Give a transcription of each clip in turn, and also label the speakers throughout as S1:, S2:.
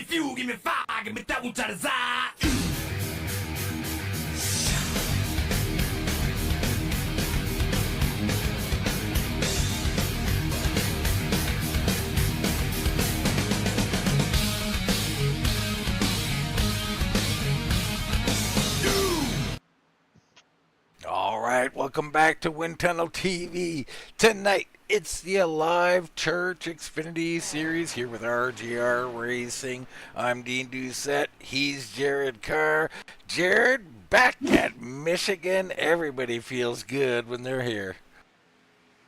S1: fuel, give me fire, give me that which I desire.
S2: All right, welcome back to Wind Tunnel TV. Tonight, it's the Alive Church Xfinity Series here with RGR Racing. I'm Dean Doucette. He's Jared Carr. Jared, back at Michigan. Everybody feels good when they're here.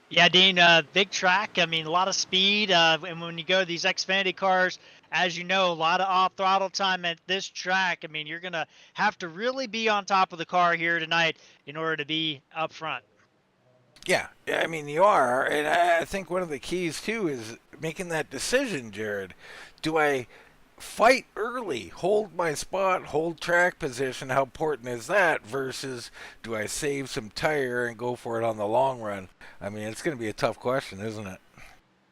S3: Yeah, Dean, big track. I mean, a lot of speed. And when you go to these Xfinity cars, as you know, a lot of off throttle time at this track. I mean, you're going to have to really be on top of the car here tonight in order to be up front.
S2: Yeah, I mean, you are. And I think one of the keys, too, is making that decision, Jared. Do I fight early, hold my spot, hold track position? How important is that? Versus do I save some tire and go for it on the long run? I mean, it's going to be a tough question, isn't it?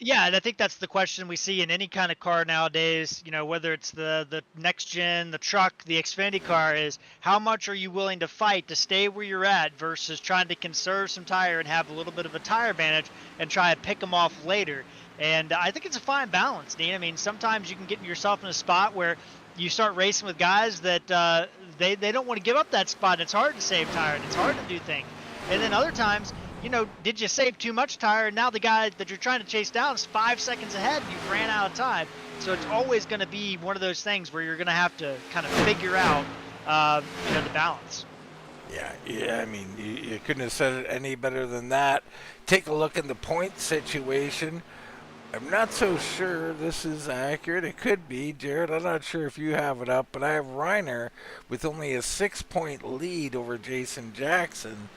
S3: Yeah, and I think that's the question we see in any kind of car nowadays, you know, whether it's the next gen, the truck, the Xfinity car, is how much are you willing to fight to stay where you're at versus trying to conserve some tire and have a little bit of a tire advantage and try and pick them off later. And I think it's a fine balance, Dean. I mean, sometimes you can get yourself in a spot where you start racing with guys that they don't want to give up that spot. And it's hard to save tire and it's hard to do things. And then other times, you know, did you save too much tire? And now the guy that you're trying to chase down is 5 seconds ahead and you've ran out of time. So it's always going to be one of those things where you're going to have to kind of figure out, the balance.
S2: Yeah. I mean, you couldn't have said it any better than that. Take a look at the point situation. I'm not so sure this is accurate. It could be, Jared. I'm not sure if you have it up, but I have Reiner with only a 6-point lead over Jason Jackson.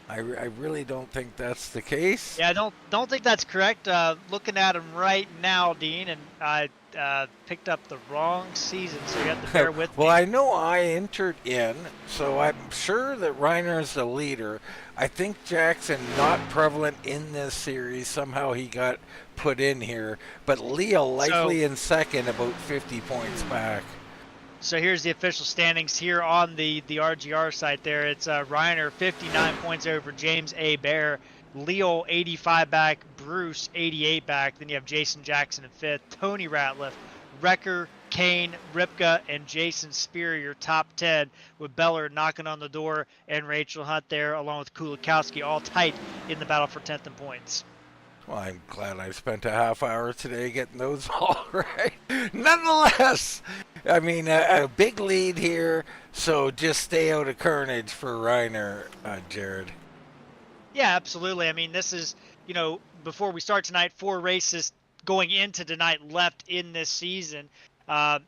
S2: I really don't think that's the case.
S3: Yeah, I don't think that's correct. Looking at him right now, Dean, and I picked up the wrong season, so you have to bear with me.
S2: Well, I know I entered in, so I'm sure that Reiner is the leader. I think Jackson not prevalent in this series. Somehow he got put in here, but Leo likely in second, about 50 points back.
S3: So here's the official standings here on the RGR site there. It's Reiner 59 points over James A. Bear, Leo 85 back, Bruce 88 back. Then you have Jason Jackson in fifth, Tony Ratliff, Wrecker, Kane, Ripka, and Jason Spear, your top 10, with Beller knocking on the door and Rachel Hunt there, along with Kulikowski, all tight in the battle for 10th in points.
S2: Well, I'm glad I spent a half hour today getting those all right. Nonetheless, I mean, a big lead here, so just stay out of carnage for Reiner, Jared.
S3: Yeah, absolutely. I mean, this is, you know, before we start tonight, 4 races going into tonight left in this season. So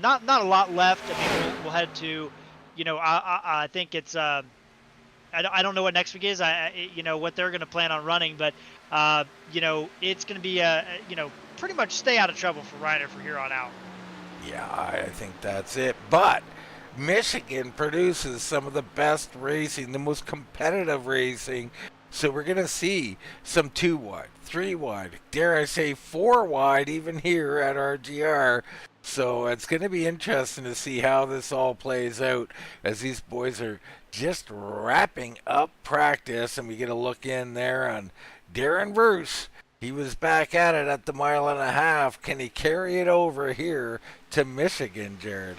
S3: not a lot left. I mean, we'll head to, I think it's, I don't know what next week is. What they're going to plan on running, but it's going to be pretty much stay out of trouble for Reiner from here on out.
S2: Yeah, I think that's it. But Michigan produces some of the best racing, the most competitive racing. So we're going to see some 2 wide, 3 wide, dare I say 4 wide even here at RGR. So it's going to be interesting to see how this all plays out as these boys are just wrapping up practice. And we get a look in there on Darren Bruce. He was back at it at the 1.5 miles. Can he carry it over here to Michigan, Jared?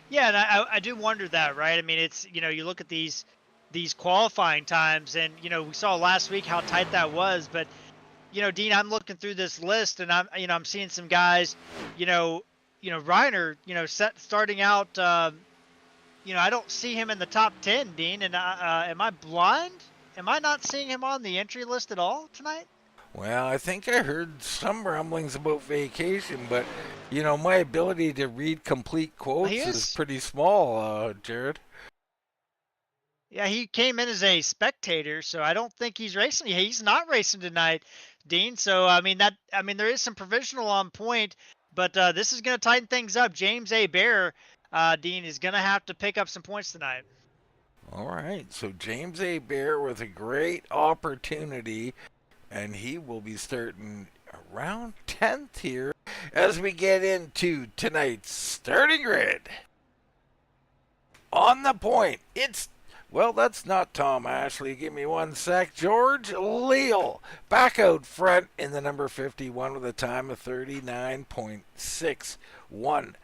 S3: Yeah, and I do wonder that, right? I mean, it's, you look at these qualifying times, and, we saw last week how tight that was. But, Dean, I'm looking through this list, and I'm seeing some guys, Reiner, starting out, I don't see him in the top 10, Dean. And am I blind? Am I not seeing him on the entry list at all tonight?
S2: Well, I think I heard some rumblings about vacation, but, my ability to read complete quotes is pretty small, Jared.
S3: Yeah, he came in as a spectator, so I don't think he's racing. He's not racing tonight, Dean. So, there is some provisional on point, but this is going to tighten things up. James A. Bear, Dean, is going to have to pick up some points tonight.
S2: All right, so James A. Bear with a great opportunity, and he will be starting around 10th here. as we get into tonight's starting grid. On the point, that's not Tom Ashley. Give me 1 sec. George Leal back out front in the number 51 with a time of 39.615.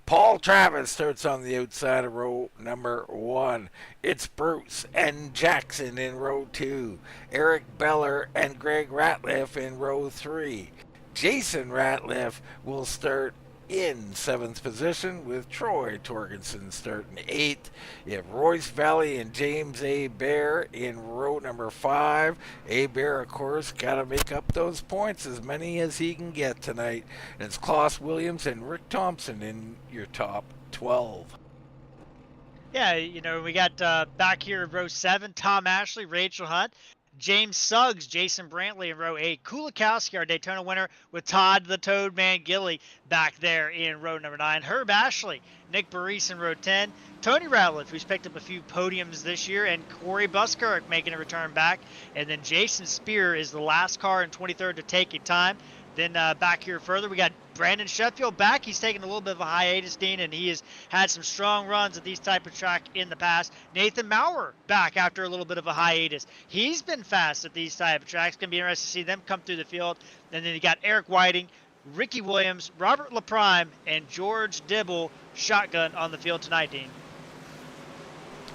S2: Paul Travis starts on the outside of row number 1. It's Bruce and Jackson in row 2. Eric Beller and Greg Ratliff in row 3. Jason Ratliff will start in 7th position with Troy Torgensen starting 8th. You have Royce Valley and James A. Bear in row number 5. A. Bear, of course, got to make up those points, as many as he can get tonight. And it's Klaus Williams and Rick Thompson in your top 12.
S3: Yeah, we got back here in row 7, Tom Ashley, Rachel Hunt, James Suggs, Jason Brantley in row 8. Kulikowski, our Daytona winner, with Todd the Toad Man Gilly back there in row number 9. Herb Ashley, Nick Burris in row 10. Tony Ratliff, who's picked up a few podiums this year, and Corey Buskirk making a return back. And then Jason Spear is the last car in 23rd to take a time. Then back here further, we got Brandon Sheffield back. He's taken a little bit of a hiatus, Dean, and he has had some strong runs at these type of track in the past. Nathan Maurer back after a little bit of a hiatus. He's been fast at these type of tracks. Going to be interesting to see them come through the field. And then you got Eric Whiting, Ricky Williams, Robert LaPrime, and George Dibble shotgun on the field tonight, Dean.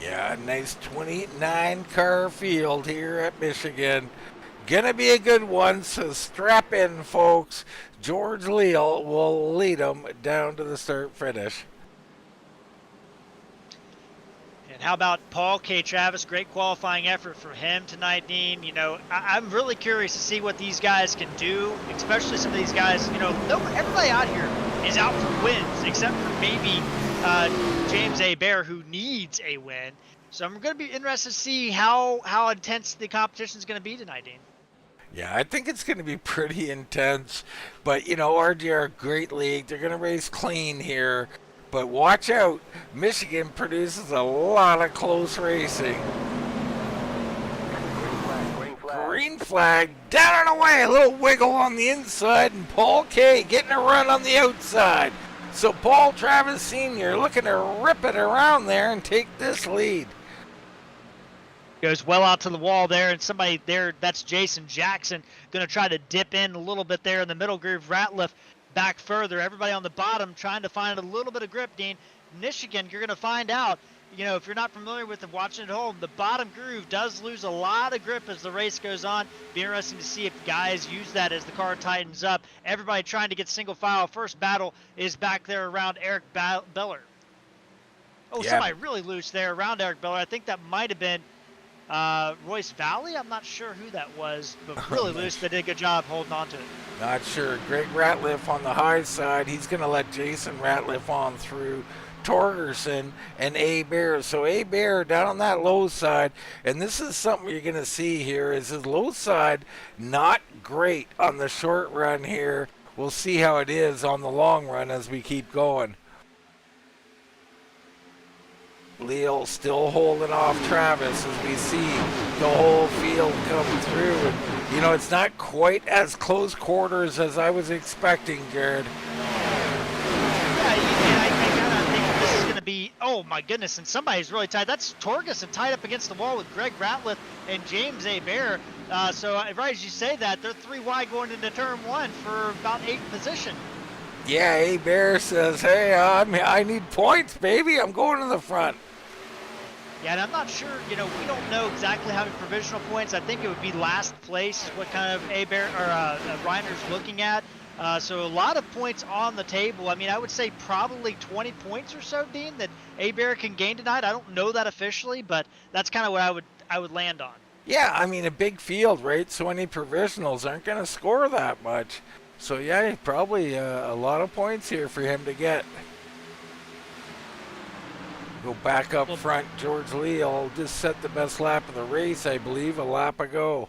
S2: Yeah, nice 29 car field here at Michigan. Gonna be a good one, so strap in, folks. George Leal will lead them down to the start finish.
S3: And how about Paul K. Travis? Great qualifying effort for him tonight, Dean. I'm really curious to see what these guys can do, especially some of these guys. Everybody out here is out for wins, except for maybe James A. Bear, who needs a win. So I'm going to be interested to see how intense the competition is going to be tonight, Dean.
S2: Yeah, I think it's going to be pretty intense. But, RDR, great league. They're going to race clean here. But watch out. Michigan produces a lot of close racing. Green flag. Down and away. A little wiggle on the inside. And Paul K. getting a run on the outside. So Paul Travis Sr. looking to rip it around there and take this lead.
S3: Goes well out to the wall there, and somebody there, that's Jason Jackson, going to try to dip in a little bit there in the middle groove. Ratliff back further. Everybody on the bottom trying to find a little bit of grip, Dean. Michigan, you're going to find out, if you're not familiar with it, watching at home, the bottom groove does lose a lot of grip as the race goes on. Be interesting to see if guys use that as the car tightens up. Everybody trying to get single file. First battle is back there around Eric Beller. Oh, yeah. Somebody really loose there around Eric Beller. I think that might have been Royce Valley. I'm not sure who that was, but really loose. They did a good job holding on to it.
S2: Not sure. Greg Ratliff on the high side. He's going to let Jason Ratliff on through Torgerson and A. Bear. So A. Bear down on that low side, and this is something you're going to see here, is his low side not great on the short run here. We'll see how it is on the long run as we keep going. Leal still holding off Travis as we see the whole field come through. And, it's not quite as close quarters as I was expecting, Jared.
S3: Yeah, I kind of think this is going to be, oh my goodness, and somebody's really tight. That's Torgerson tied up against the wall with Greg Ratliff and James A. Bear. So right as you say that, they're 3 wide going into turn 1 for about 8th position.
S2: Yeah, A. Bear says, hey, I need points, baby. I'm going to the front.
S3: Yeah, and I'm not sure, we don't know exactly how many provisional points. I think it would be last place is what kind of Reiner's looking at. So a lot of points on the table. I mean, I would say probably 20 points or so, Dean, that A-Bear can gain tonight. I don't know that officially, but that's kind of what I would land on.
S2: Yeah, I mean, a big field, right? So any provisionals aren't going to score that much. So, yeah, probably a lot of points here for him to get. Go back up front. George Leal just set the best lap of the race, I believe, a lap ago.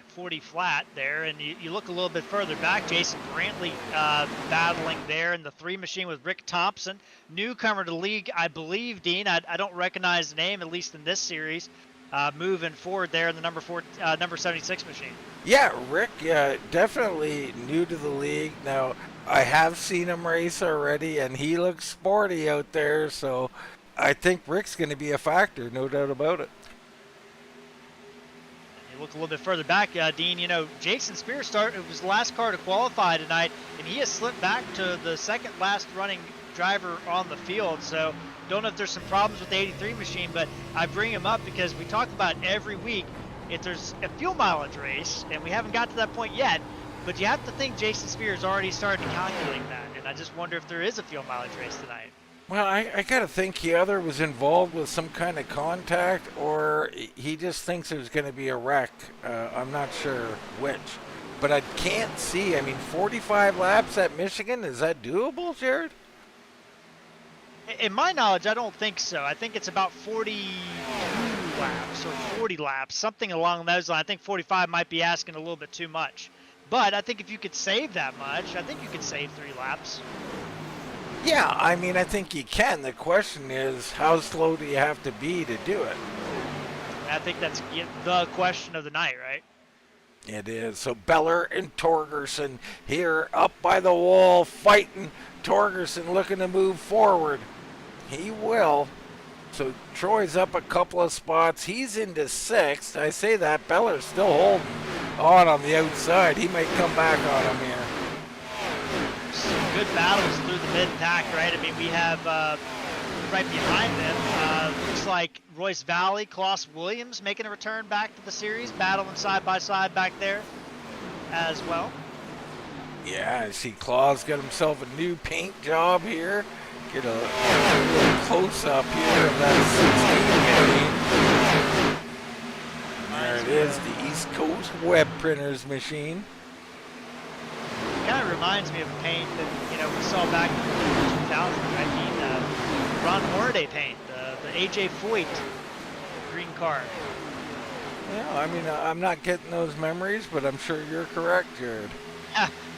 S3: 40 flat there, and you look a little bit further back. Jason Brantley battling there in the 3 machine with Rick Thompson, newcomer to league, I believe, Dean. I don't recognize the name, at least in this series. moving forward there in the number 76 machine.
S2: Yeah, Rick, definitely new to the league. Now, I have seen him race already, and he looks sporty out there, so I think Rick's going to be a factor, no doubt about it.
S3: You look a little bit further back, Dean, Jason Spears was the last car to qualify tonight, and he has slipped back to the second last running driver on the field, so don't know if there's some problems with the 83 machine, but I bring him up because we talk about every week if there's a fuel mileage race, and we haven't got to that point yet, but you have to think Jason Spears already started to calculate that, and I just wonder if there is a fuel mileage race tonight.
S2: Well, I got to think he either was involved with some kind of contact or he just thinks there's going to be a wreck. I'm not sure which. But I can't see. I mean, 45 laps at Michigan, is that doable, Jared?
S3: In my knowledge, I don't think so. I think it's about 42 laps or 40 laps, something along those lines. I think 45 might be asking a little bit too much. But I think if you could save that much, I think you could save 3 laps.
S2: Yeah, I mean, I think you can. The question is, how slow do you have to be to do it?
S3: I think that's the question of the night, right?
S2: It is. So Beller and Torgerson here up by the wall fighting. Torgerson looking to move forward. He will. So Troy's up a couple of spots. He's into 6th. I say that. Beller's still holding on the outside. He might come back on him here.
S3: Some good battles through the mid-pack, right? I mean, we have right behind them, looks like Royce Valley, Klaus Williams making a return back to the series, battling side by side back there as well. Yeah,
S2: I see Klaus got himself a new paint job here. Get a little close-up here of that 16 machine. There it is, the East Coast Web Printers machine.
S3: Kind of reminds me of paint that we saw back in 2000. I mean, Ron Hornaday paint, the AJ Foyt green car.
S2: Yeah, I mean, I'm not getting those memories, but I'm sure you're correct, Jared.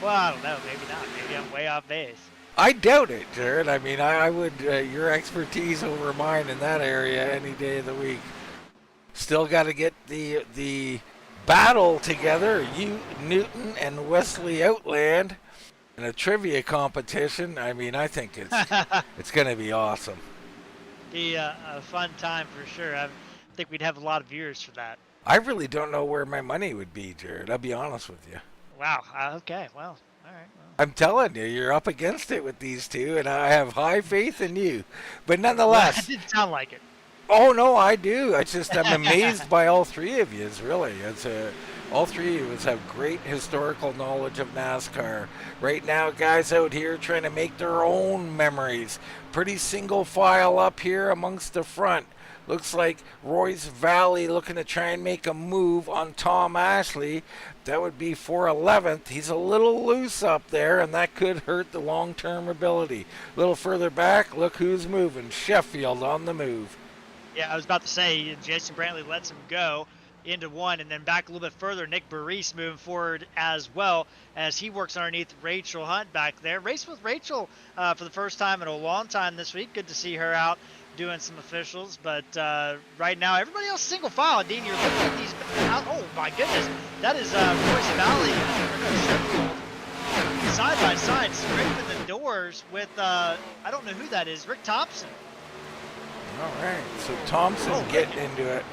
S3: Well, I don't know, maybe not. Maybe I'm way off base.
S2: I doubt it, Jared. I mean, I would your expertise over mine in that area any day of the week. Still got to get the battle together, Newton and Wesley Outland in a trivia competition. I mean, I think it's going to be awesome.
S3: Be a fun time for sure. I think we'd have a lot of viewers for that.
S2: I really don't know where my money would be, Jared. I'll be honest with you.
S3: Wow. Okay. Well, all right. Well.
S2: I'm telling you, you're up against it with these two, and I have high faith in you. But nonetheless.
S3: Well, it didn't sound like it.
S2: Oh, no, I do. I'm amazed by all three of you, really. All three of us have great historical knowledge of NASCAR. Right now, guys out here trying to make their own memories. Pretty single file up here amongst the front. Looks like Royce Valley looking to try and make a move on Tom Ashley. That would be for 11th. He's a little loose up there, and that could hurt the long-term ability. A little further back, look who's moving. Sheffield on the move.
S3: Yeah, I was about to say, Jason Brantley lets him go into 1, and then back a little bit further, Nick Baris moving forward as well as he works underneath Rachel Hunt back there. Race with Rachel for the first time in a long time this week. Good to see her out doing some officials, but right now everybody else single file. Dean, you're looking at these. Oh my goodness, that is Royce Valley side by side, scraping the doors with I don't know who that is, Rick Thompson.
S2: All right, so Thompson getting into it.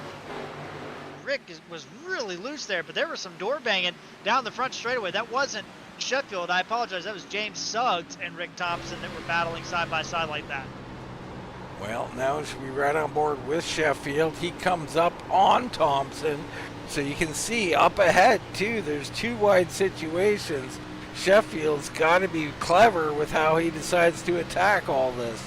S3: Rick was really loose there, but there was some door banging down the front straightaway. That wasn't Sheffield. I apologize. That was James Suggs and Rick Thompson that were battling side by side like that.
S2: Well, now should be right on board with Sheffield. He comes up on Thompson. So you can see up ahead, too, there's 2 wide situations. Sheffield's got to be clever with how he decides to attack all this.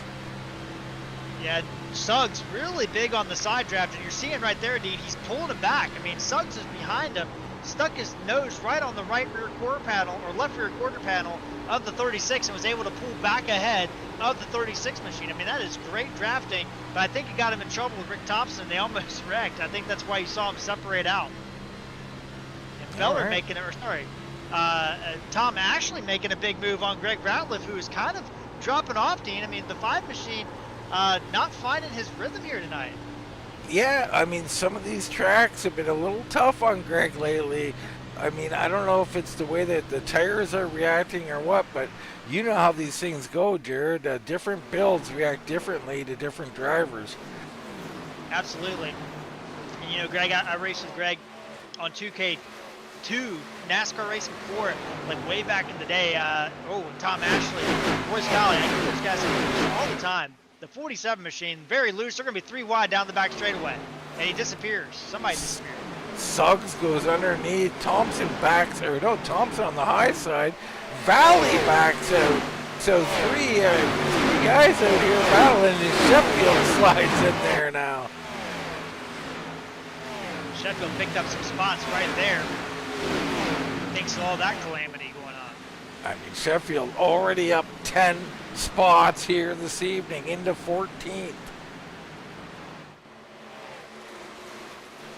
S3: Yeah, Suggs really big on the side draft, and you're seeing right there, Dean, he's pulling it back. I mean, Suggs is behind him, stuck his nose right on the right rear quarter panel, or left rear quarter panel of the 36, and was able to pull back ahead of the 36 machine. I mean, that is great drafting, but I think it got him in trouble with Rick Thompson. They almost wrecked. I think that's why you saw him separate out. And Feller making it, or sorry, Tom Ashley making a big move on Greg Ratliff, who is kind of dropping off, Dean. I mean, the 5 machine not finding his rhythm here tonight.
S2: Yeah, I mean, some of these tracks have been a little tough on Greg lately. I mean, I don't know if it's the way that the tires are reacting or what, but you know how these things go, Jared. Different builds react differently to different drivers.
S3: Absolutely. And, you know, Greg, I raced with Greg on 2K2 NASCAR Racing 4, like way back in the day. Tom Ashley, Royce Valley, I get those guys all the time. The 47 machine, very loose. They're going to be 3 wide down the back straightaway. And he disappears. Somebody disappears.
S2: Suggs goes underneath. Thompson Thompson on the high side. Valley backs out. So three guys out here battling, and Sheffield slides in there now.
S3: Sheffield picked up some spots right there. Thanks to all that calamity going on.
S2: I mean, Sheffield already up 10 spots here this evening into 14th.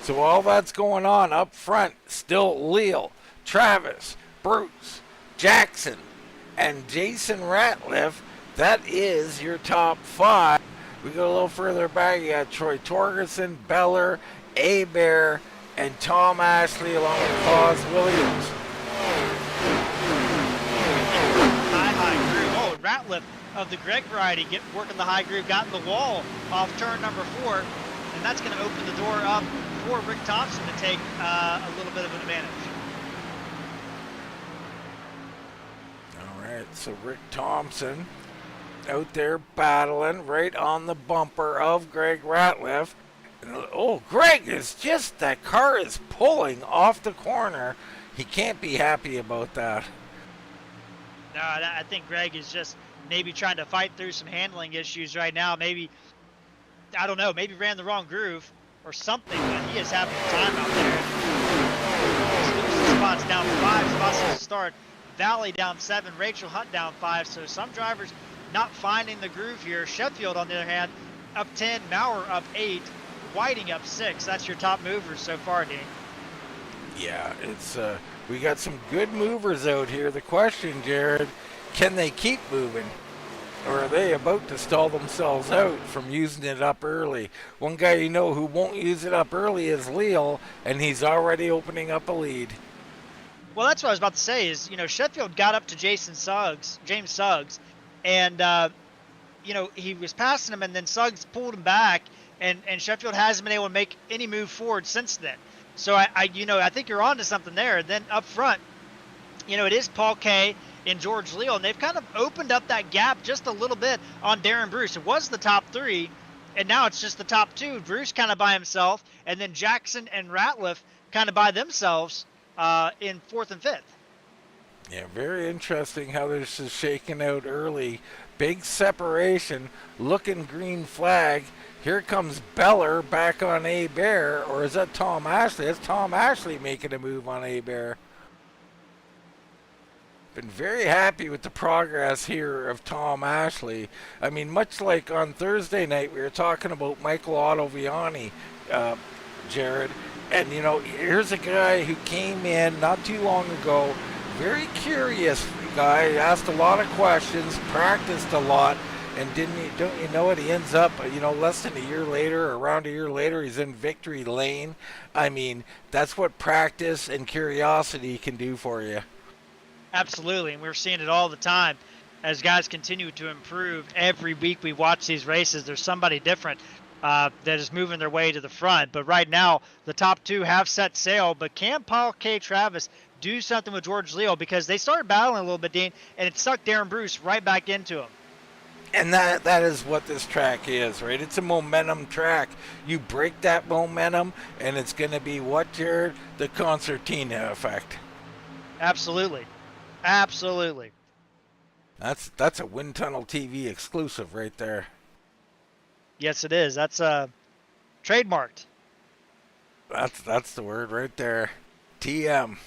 S2: So all that's going on up front, still Leal, Travis, Bruce, Jackson, and Jason Ratliff. That is your top 5. We go a little further back. You got Troy Torgerson, Beller, Abear, and Tom Ashley along with Claus Williams.
S3: Ratliff of the Greg variety working the high groove, got in the wall off turn number 4, and that's going to open the door up for Rick Thompson to take a little bit of an advantage.
S2: All right, so Rick Thompson out there battling right on the bumper of Greg Ratliff. Oh, Greg is that car is pulling off the corner. He can't be happy about that.
S3: No, I think Greg is just maybe trying to fight through some handling issues right now. Maybe, I don't know, maybe ran the wrong groove or something, but he is having a time out there. Losing spots down 5, spots to start. Valley down 7, Rachel Hunt down 5. So some drivers not finding the groove here. Sheffield, on the other hand, up 10, Maurer up 8, Whiting up 6. That's your top movers so far, Dean.
S2: Yeah, it's we got some good movers out here. The question, Jared, can they keep moving? Or are they about to stall themselves out from using it up early? One guy you know who won't use it up early is Leal, and he's already opening up a lead.
S3: Well, that's what I was about to say is, you know, Sheffield got up to James Suggs, and, you know, he was passing him, and then Suggs pulled him back, and Sheffield hasn't been able to make any move forward since then. So, I think you're on to something there. Then up front, you know, it is Paul Kay and George Leal, and they've kind of opened up that gap just a little bit on Darren Bruce. It was the top 3, and now it's just the top 2. Bruce kind of by himself, and then Jackson and Ratliff kind of by themselves in 4th and 5th.
S2: Yeah, very interesting how this is shaking out early. Big separation, looking green flag. Here comes Beller back on A-Bear, or is that Tom Ashley? That's Tom Ashley making a move on A-Bear. Been very happy with the progress here of Tom Ashley. I mean, much like on Thursday night, we were talking about Michael Ottoviani, Jared. And, you know, here's a guy who came in not too long ago, very curious guy, asked a lot of questions, practiced a lot, and don't you know it, he ends up, you know, less than a year later, or around a year later, he's in victory lane. I mean, that's what practice and curiosity can do for you.
S3: Absolutely, and we're seeing it all the time as guys continue to improve. Every week we watch these races, there's somebody different that is moving their way to the front. But right now, the top 2 have set sail, but can Paul K. Travis do something with George Leal? Because they started battling a little bit, Dean, and it sucked Darren Bruce right back into him.
S2: And that is what this track is, right? It's a momentum track. You break that momentum, and it's going to be what, Jared? The concertina effect.
S3: Absolutely. Absolutely.
S2: That's a Wind Tunnel TV exclusive right there.
S3: Yes, it is. That's trademarked.
S2: That's the word right there. TM.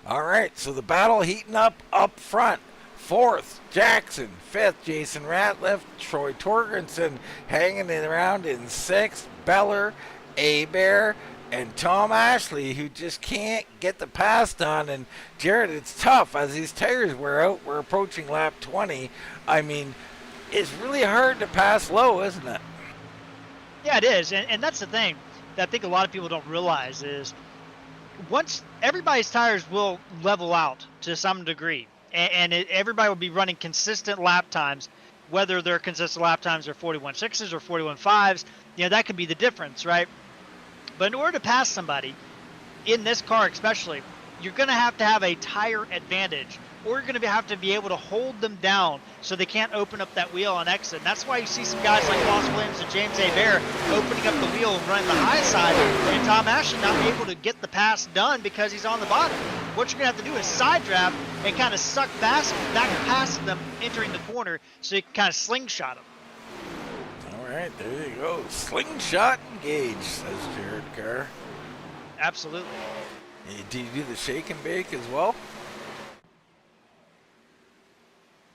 S2: All right, so the battle heating up front. 4th, Jackson. 5th, Jason Ratliff. Troy Torgerson hanging around in 6th. Beller, A-Bear, and Tom Ashley, who just can't get the pass done. And, Jared, it's tough. As these tires wear out, we're approaching lap 20. I mean, it's really hard to pass low, isn't it?
S3: Yeah, it is, and that's the thing that I think a lot of people don't realize is once everybody's tires will level out to some degree, and everybody will be running consistent lap times, whether their consistent lap times are 41.6s or 41.5s, that could be the difference, right? But in order to pass somebody, in this car especially, you're going to have a tire advantage, or you're going to have to be able to hold them down so they can't open up that wheel and exit. And that's why you see some guys like Ross Williams and James Hebert opening up the wheel and running the high side, and Tom Ashley not able to get the pass done because he's on the bottom. What you're going to have to do is side draft and kind of suck back past them entering the corner so you can kind of slingshot them.
S2: All right, there you go. Slingshot engaged, says Jared Carr.
S3: Absolutely.
S2: Do you do the shake and bake as well?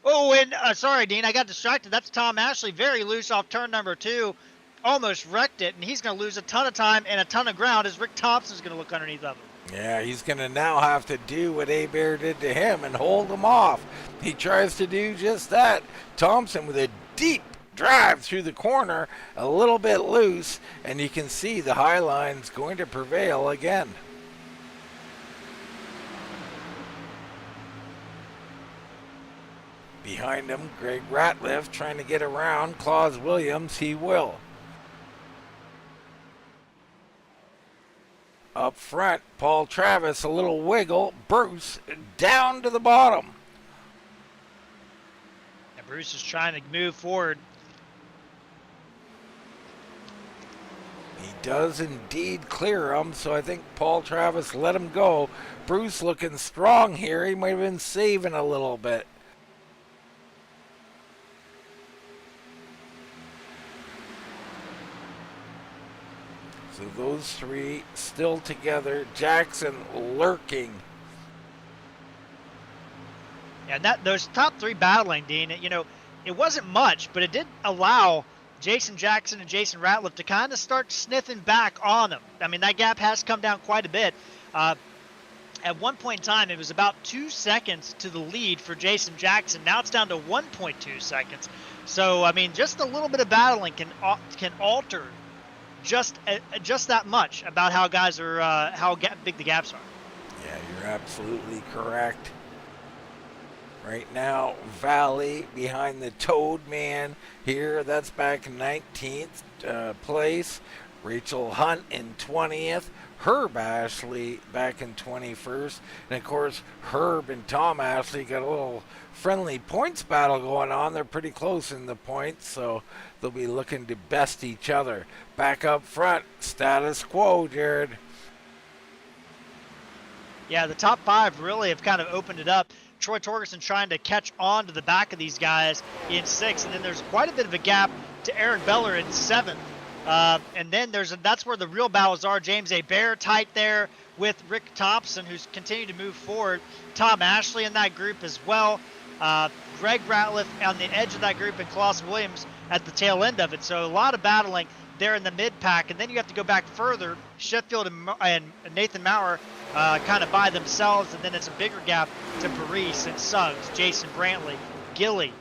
S3: Oh, and sorry, Dean, I got distracted. That's Tom Ashley, very loose off turn number 2. Almost wrecked it, and he's going to lose a ton of time and a ton of ground as Rick Thompson's going to look underneath of him.
S2: Yeah, he's going to now have to do what Hebert did to him and hold him off. He tries to do just that. Thompson with a deep drive through the corner, a little bit loose, and you can see the high line's going to prevail again. Behind him, Greg Ratliff trying to get around Claus Williams. He will. Up front, Paul Travis, a little wiggle. Bruce down to the bottom.
S3: And Bruce is trying to move forward.
S2: He does indeed clear him, so I think Paul Travis let him go. Bruce looking strong here. He might have been saving a little bit. So those three still together. Jackson lurking.
S3: Yeah, those top 3 battling, Dean, it wasn't much, but it did allow Jason Jackson and Jason Ratliff to kind of start sniffing back on them. I mean, that gap has come down quite a bit. At one point in time, it was about 2 seconds to the lead for Jason Jackson. Now it's down to 1.2 seconds. So, I mean, just a little bit of battling can alter just that much about how guys are, how big the gaps are.
S2: Yeah, you're absolutely correct. Right now, Valley behind the Toad Man here. That's back in 19th place. Rachel Hunt in 20th. Herb Ashley back in 21st. And, of course, Herb and Tom Ashley got a little friendly points battle going on. They're pretty close in the points, so they'll be looking to best each other. Back up front, status quo, Jared.
S3: Yeah, the top 5 really have kind of opened it up. Troy Torgerson trying to catch on to the back of these guys in 6th, and then there's quite a bit of a gap to Eric Beller in 7th. And then that's where the real battles are. James Hebert tight there with Rick Thompson, who's continued to move forward. Tom Ashley in that group as well. Greg Ratliff on the edge of that group, and Claus Williams at the tail end of it. So a lot of battling there in the mid-pack. And then you have to go back further. Sheffield and Nathan Maurer kind of by themselves, and then it's a bigger gap to Parise and Suggs, Jason Brantley, Gilly,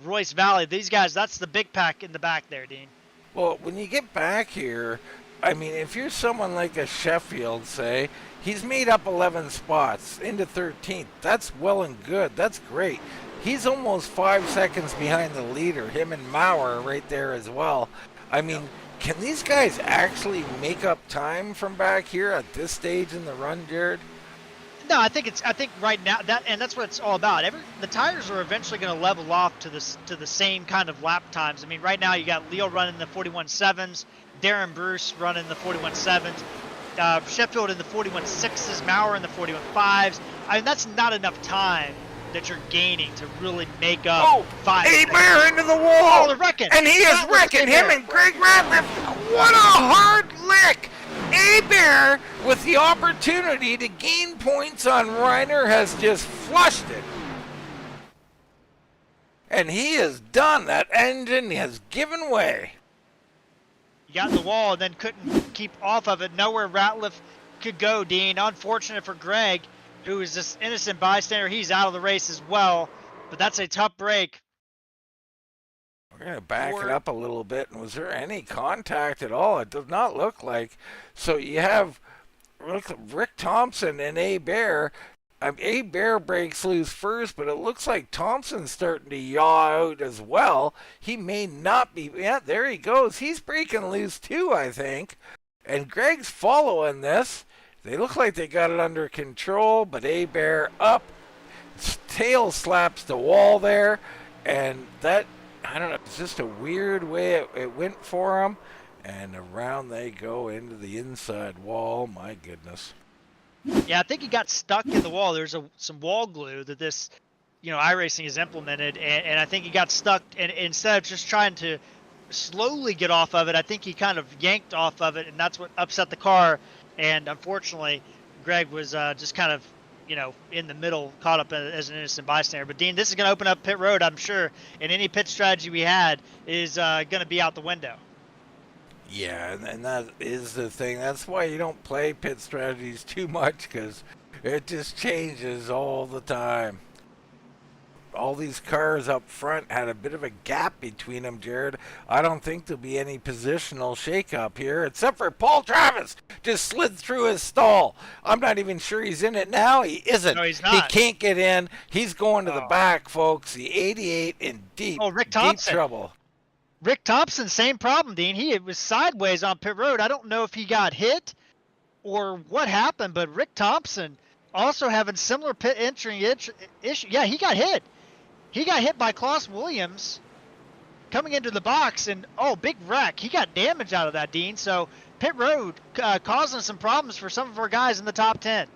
S3: Royce Valley. These guys, that's the big pack in the back there, Dean.
S2: Well, when you get back here, I mean, if you're someone like a Sheffield, say, he's made up 11 spots into 13th. That's well and good. That's great. He's almost 5 seconds behind the leader, him and Maurer right there as well. I mean, can these guys actually make up time from back here at this stage in the run, Jared?
S3: No, I think right now that's what it's all about. The tires are eventually going to level off to the same kind of lap times. I mean, right now you got Leo running the 41.7s, Darren Bruce running the 41.7s, Sheffield in the 41.6s, Maurer in the 41.5s. I mean, that's not enough time that you're gaining to really make up 5 seconds.
S2: Hebert into the wall!
S3: Oh, they're wrecking!
S2: And he is wrecking him and Greg Ratliff. What a hard lick! Hebert, with the opportunity to gain points on Reiner, has just flushed it. And he is done. That engine has given way.
S3: He got in the wall and then couldn't keep off of it. Nowhere Ratliff could go, Dean. Unfortunate for Greg, who is this innocent bystander. He's out of the race as well. But that's a tough break.
S2: We're going to back it up a little bit. And was there any contact at all? It does not look like. So you have Rick Thompson and A. Bear. A. Bear breaks loose first, but it looks like Thompson's starting to yaw out as well. He may not be. Yeah, there he goes. He's breaking loose too, I think. And Greg's following this. They look like they got it under control, but A. Bear up. Tail slaps the wall there. And that, I don't know, it's just a weird way it went for him. And around they go into the inside wall. My goodness.
S3: Yeah, I think he got stuck in the wall. There's some wall glue that this, iRacing has implemented, and I think he got stuck. And instead of just trying to slowly get off of it, I think he kind of yanked off of it, and that's what upset the car. And unfortunately, Greg was just kind of, in the middle, caught up as an innocent bystander. But Dean, this is going to open up pit road, I'm sure, and any pit strategy we had is going to be out the window.
S2: Yeah, and that is the thing. That's why you don't play pit strategies too much, because it just changes all the time. All these cars up front had a bit of a gap between them, Jared. I don't think there'll be any positional shakeup here, except for Paul Travis just slid through his stall. I'm not even sure he's in it now. He isn't.
S3: No, he's not.
S2: He can't get in. He's going to the back, folks. The 88 in deep trouble.
S3: Rick Thompson, same problem, Dean. He was sideways on pit road. I don't know if he got hit or what happened, but Rick Thompson also having similar pit entry issue. Yeah, he got hit. He got hit by Klaus Williams coming into the box, and big wreck. He got damage out of that, Dean. So pit road causing some problems for some of our guys in the top 10.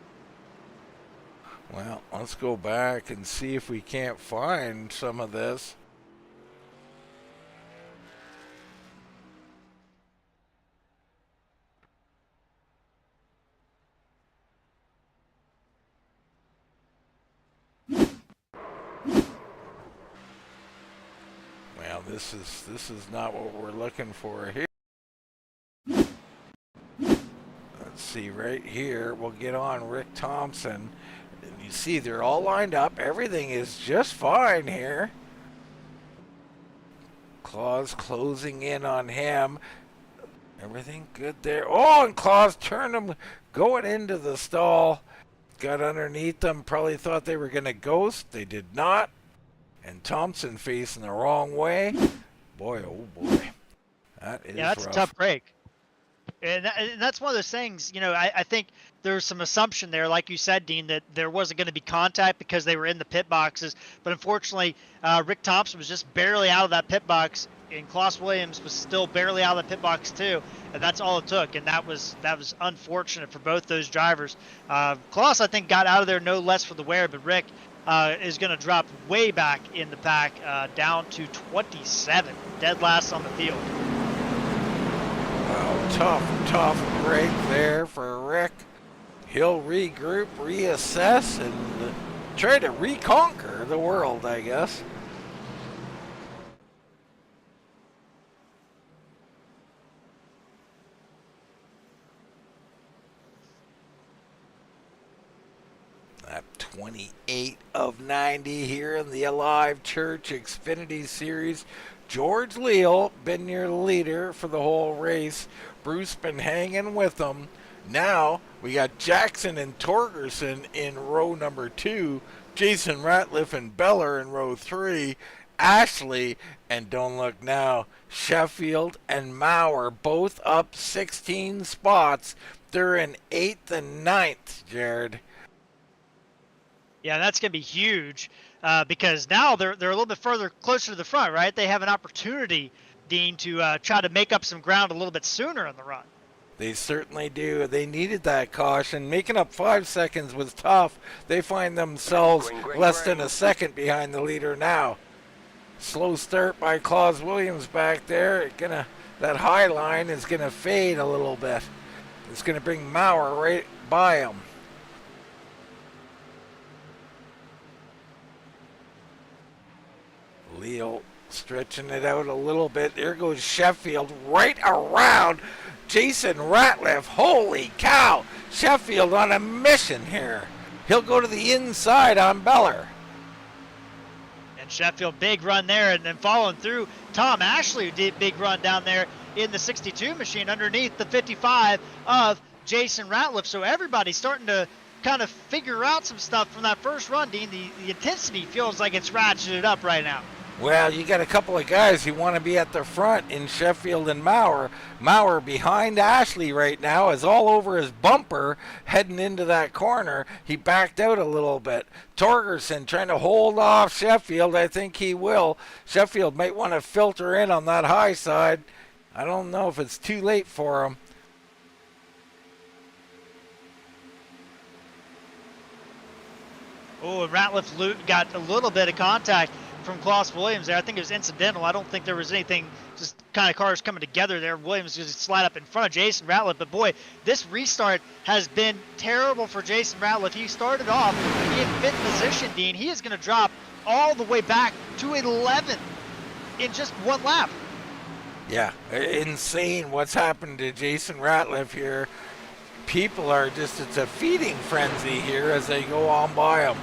S2: Well, let's go back and see if we can't find some of this. Well, this is not what we're looking for here. Let's see right here. We'll get on Rick Thompson. And you see they're all lined up. Everything is just fine here. Claus closing in on him. Everything good there. Oh, and Claus turned him going into the stall. Got underneath them. Probably thought they were going to ghost. They did not. And Thompson facing the wrong way. Boy, oh boy. That is
S3: that's
S2: rough.
S3: a tough break. And that's one of those things, I think there's some assumption there, like you said, Dean, that there wasn't going to be contact because they were in the pit boxes. But unfortunately, Rick Thompson was just barely out of that pit box, and Klaus Williams was still barely out of the pit box too. And that's all it took. And that was unfortunate for both those drivers. Klaus, I think, got out of there no less for the wear, but Rick is going to drop way back in the pack, down to 27, dead last on the field.
S2: Tough break there for Rick. He'll regroup, reassess, and try to reconquer the world, I guess. Lap 28 of 90 here in the Alive Church Xfinity Series. George Leal been your leader for the whole race. Bruce been hanging with them. Now we got Jackson and Torgerson in row number 2. Jason Ratliff and Beller in row 3. Ashley and don't look now, Sheffield and Maurer both up 16 spots. They're in 8th and 9th, Jared.
S3: Yeah, that's going to be huge because now they're a little bit further closer to the front, right? They have an opportunity, Dean, to try to make up some ground a little bit sooner in the run.
S2: They certainly do. They needed that caution. Making up 5 seconds was tough. They find themselves less than a second behind the leader now. Slow start by Klaus Williams back there. That high line is going to fade a little bit. It's going to bring Maurer right by him. Leo stretching it out a little bit. There goes Sheffield right around Jason Ratliff. Holy cow! Sheffield on a mission here. He'll go to the inside on Beller.
S3: And Sheffield, big run there, and then following through, Tom Ashley did big run down there in the 62 machine underneath the 55 of Jason Ratliff. So everybody's starting to kind of figure out some stuff from that first run, Dean. The intensity feels like it's ratcheted up right now.
S2: Well, you got a couple of guys who want to be at the front in Sheffield and Maurer. Maurer behind Ashley right now is all over his bumper heading into that corner. He backed out a little bit. Torgerson trying to hold off Sheffield. I think he will. Sheffield might want to filter in on that high side. I don't know if it's too late for him.
S3: Oh, and Ratliff got a little bit of contact from Klaus Williams there. I think it was incidental. I don't think there was anything, just kind of cars coming together there. Williams just slide up in front of Jason Ratliff. But boy, this restart has been terrible for Jason Ratliff. He started off in 5th position, Dean. He is going to drop all the way back to 11th in just one lap.
S2: Yeah, insane what's happened to Jason Ratliff here. People are just, it's a feeding frenzy here as they go on by him.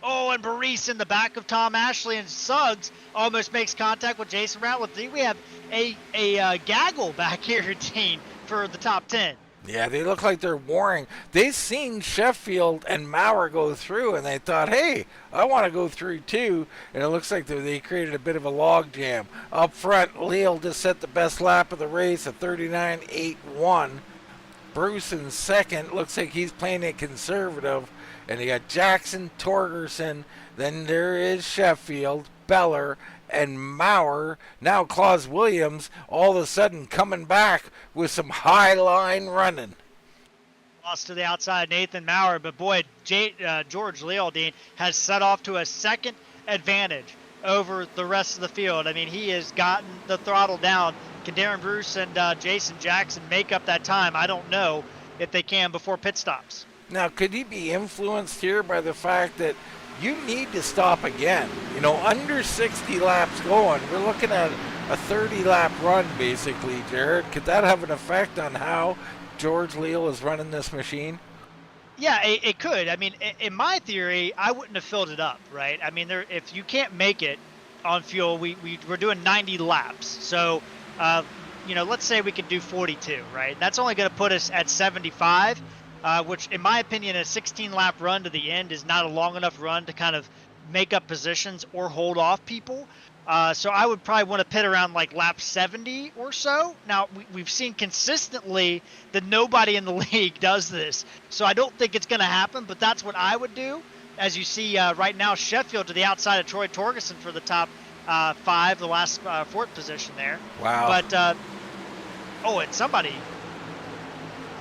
S3: Oh, and Bryce in the back of Tom Ashley, and Suggs almost makes contact with Jason Ratliff. We have a gaggle back here, Dean, for the top 10.
S2: Yeah, they look like they're warring. They seen Sheffield and Maurer go through, and they thought, hey, I want to go through too. And it looks like they created a bit of a log jam. Up front, Leal just set the best lap of the race at 39.81. Bruce in second. Looks like he's playing it conservative. And you got Jackson, Torgerson. Then there is Sheffield, Beller, and Maurer. Now Klaus Williams all of a sudden coming back with some high line running.
S3: Lost to the outside, Nathan Maurer. But boy, George Lealdine has set off to a second advantage over the rest of the field. I mean, he has gotten the throttle down. Can Darren Bruce and Jason Jackson make up that time? I don't know if they can before pit stops.
S2: Now, could he be influenced here by the fact that you need to stop again? You know, under 60 laps going, we're looking at a 30-lap run, basically, Jared. Could that have an effect on how George Leal is running this machine?
S3: Yeah, it could. I mean, in my theory, I wouldn't have filled it up, right? I mean, if you can't make it on fuel, we're doing 90 laps. So, you know, let's say we could do 42, right? That's only going to put us at 75. Which, in my opinion, a 16-lap run to the end is not a long enough run to kind of make up positions or hold off people. So I would probably want to pit around like lap 70 or so. Now, we've seen consistently that nobody in the league does this. So I don't think it's going to happen, but that's what I would do. As you see right now, Sheffield to the outside of Troy Torgerson for the top 5, the last 4th position there.
S2: Wow.
S3: But, and somebody...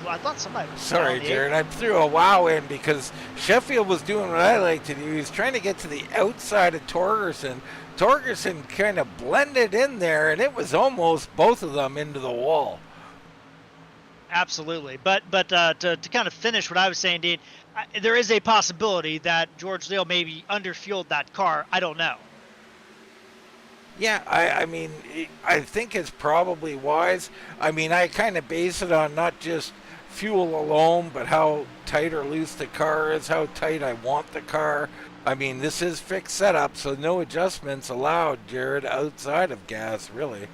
S3: I thought somebody was
S2: Sorry, Jared. I threw a wow in because Sheffield was doing what I like to do. He was trying to get to the outside of Torgerson. Torgerson kind of blended in there, and it was almost both of them into the wall.
S3: Absolutely. But to kind of finish what I was saying, Dean, there is a possibility that George Leal maybe underfueled that car. I don't know.
S2: Yeah, I mean, I think it's probably wise. I mean, I kind of base it on not just fuel alone, but how tight or loose the car is, how tight I want the car. I mean, this is fixed setup, so no adjustments allowed, Jared, outside of gas, really.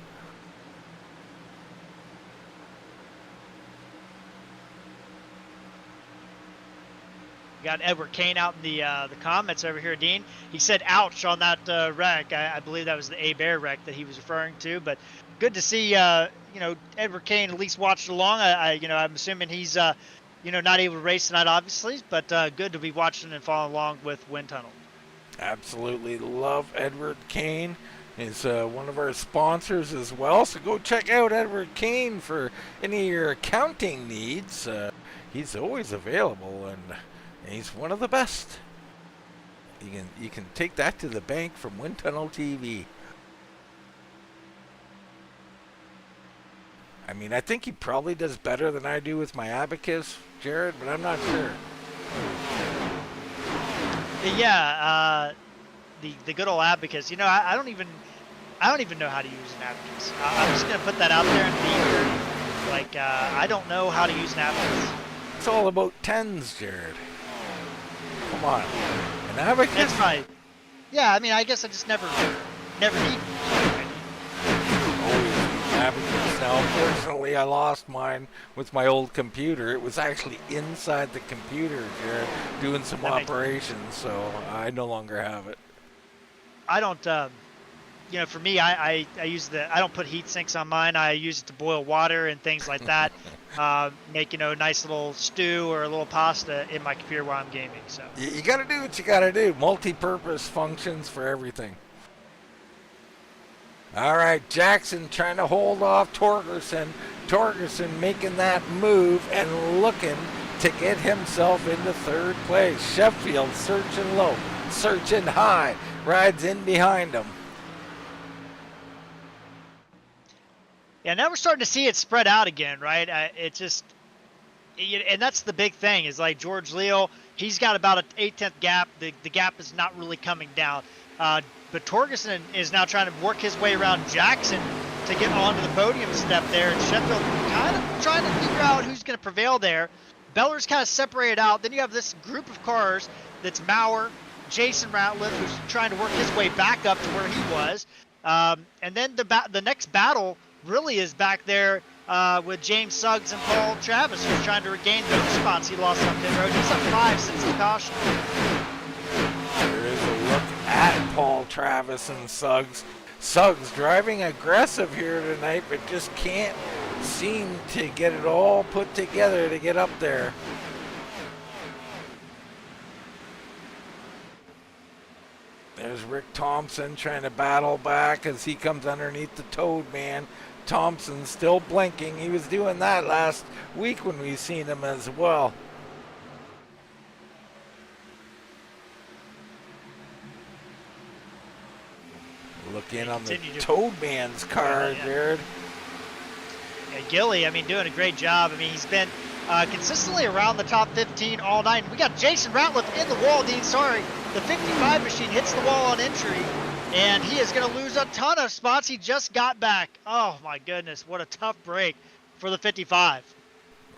S3: Got Edward Kane out in the comments over here, Dean. He said ouch on that wreck. I believe that was the A-Bear wreck that he was referring to, but good to see Edward Kane at least watched along. I'm assuming he's not able to race tonight, obviously, but good to be watching and following along with Wind Tunnel.
S2: Absolutely love Edward Kane. He's one of our sponsors as well, so go check out Edward Kane for any of your accounting needs. He's always available, and he's one of the best. You can take that to the bank from Wind Tunnel TV. I mean, I think he probably does better than I do with my abacus, Jared, but I'm not sure.
S3: Yeah, the good old abacus. You know, I don't even know how to use an abacus. I'm just gonna put that out there and be here. Like, I don't know how to use an abacus.
S2: It's all about tens, Jared. Come on, an abacus.
S3: That's right. Yeah, I mean, I guess I just never need.
S2: Always abacus. Now, unfortunately, I lost mine with my old computer. It was actually inside the computer, Jared, doing some operations, so I no longer have it.
S3: I don't, you know, for me, I use I don't put heat sinks on mine. I use it to boil water and things like that. Make, you know, a nice little stew or a little pasta in my computer while I'm gaming. So
S2: You got to do what you got to do. Multi-purpose functions for everything. All right, Jackson trying to hold off Torgerson. Torgerson making that move and looking to get himself into third place. Sheffield searching low, searching high, rides in behind him.
S3: yeah, now we're starting to see it spread out again, right? It just, and that's the big thing is like George Leal, he's got about an 8/10 gap. The gap is not really coming down. But Torgerson is now trying to work his way around Jackson to get onto the podium step there. And Sheffield kind of trying to figure out who's going to prevail there. Beller's kind of separated out. Then you have this group of cars that's Maurer, Jason Ratliff, who's trying to work his way back up to where he was. And then the next battle really is back there with James Suggs and Paul Travis, who's trying to regain those spots he lost on pit road. He's up 5 since the caution.
S2: There is a look at Paul Travis and Suggs. Suggs driving aggressive here tonight, but just can't seem to get it all put together to get up there. There's Rick Thompson trying to battle back as he comes underneath the Toad Man. Thompson still blinking. He was doing that last week when we seen him as well. Look in on the Toad Man's car, Jared.
S3: Yeah, Gilly, I mean, doing a great job. I mean, he's been consistently around the top 15 all night. We got Jason Ratliff in the wall, Dean. Sorry. The 55 machine hits the wall on entry, and he is going to lose a ton of spots. He just got back. Oh, my goodness. What a tough break for the 55.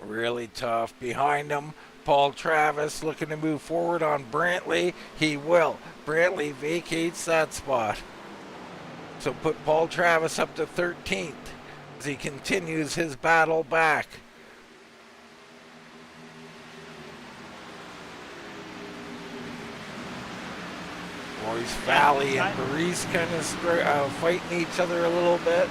S2: Really tough. Behind him, Paul Travis looking to move forward on Brantley. He will. Brantley vacates that spot. So put Paul Travis up to 13th as he continues his battle back. Royce Valley and Bryce kind of fighting each other a little bit.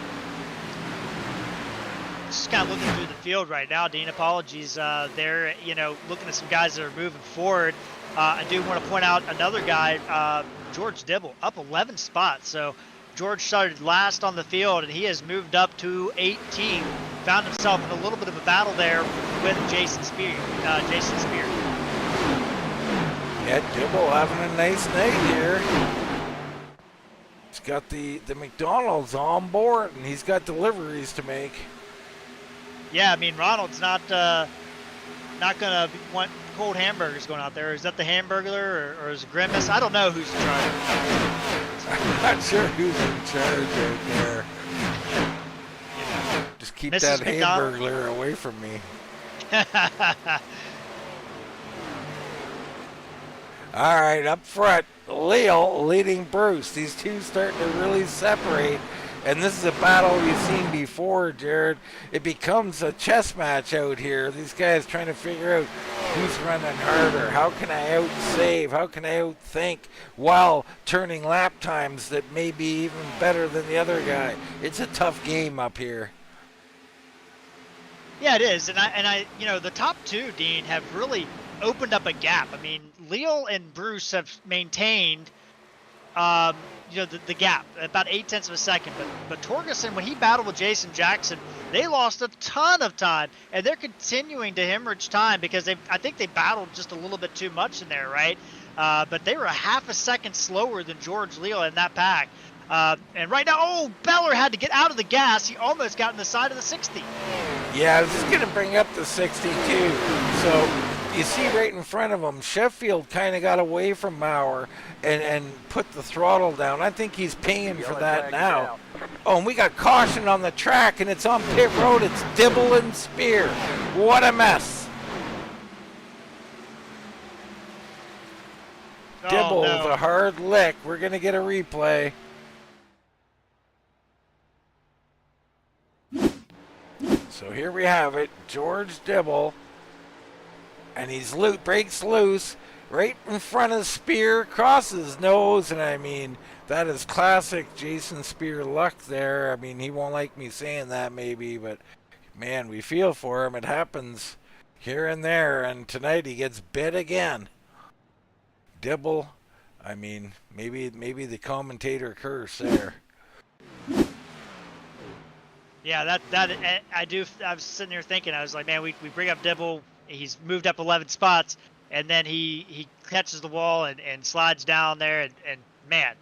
S3: Just kind of looking through the field right now, Dean. Apologies. They're, you know, looking at some guys that are moving forward. I do want to point out another guy, George Dibble, up 11 spots. So George started last on the field, and he has moved up to 18. Found himself in a little bit of a battle there with Jason Spear.
S2: Yeah, Dibble having a nice night here. He's got the McDonald's on board, and he's got deliveries to make.
S3: Yeah, I mean, Ronald's not gonna want cold hamburgers going out there. Is that the Hamburglar or is it Grimace? I don't know who's in charge.
S2: I'm not sure who's in charge right there. Just keep
S3: Mrs.
S2: that Hamburglar away from me. All right, up front, Leo leading Bruce. These two starting to really separate. And this is a battle we've seen before, Jared. It becomes a chess match out here. These guys trying to figure out who's running harder. How can I out-save? How can I out-think while turning lap times that may be even better than the other guy? It's a tough game up here.
S3: Yeah, it is. And I, you know, the top two, Dean, have really opened up a gap. I mean, Leo and Bruce have maintained you know, the gap, about 0.8 of a second. But Torgerson, when he battled with Jason Jackson, they lost a ton of time, and they're continuing to hemorrhage time because I think they battled just a little bit too much in there, right? But they were a half a second slower than George Leal in that pack. And right now, Beller had to get out of the gas. He almost got in the side of the 60.
S2: Yeah, I was just going to bring up the 62. So you see right in front of him, Sheffield kind of got away from Maurer and put the throttle down. I think he's paying for that now. Oh, and we got caution on the track, and it's on pit road. It's Dibble and Spear. What a mess. Dibble,
S3: no.
S2: the hard lick. We're going to get a replay. So here we have it. George Dibble. And he's breaks loose right in front of Spear, crosses his nose. And I mean, that is classic Jason Spear luck there. I mean, he won't like me saying that maybe, but man, we feel for him. It happens here and there. And tonight he gets bit again. Dibble, I mean, maybe the commentator curse there.
S3: Yeah, I was sitting there thinking, I was like, man, we bring up Dibble. He's moved up 11 spots, and then he catches the wall and slides down there, and man,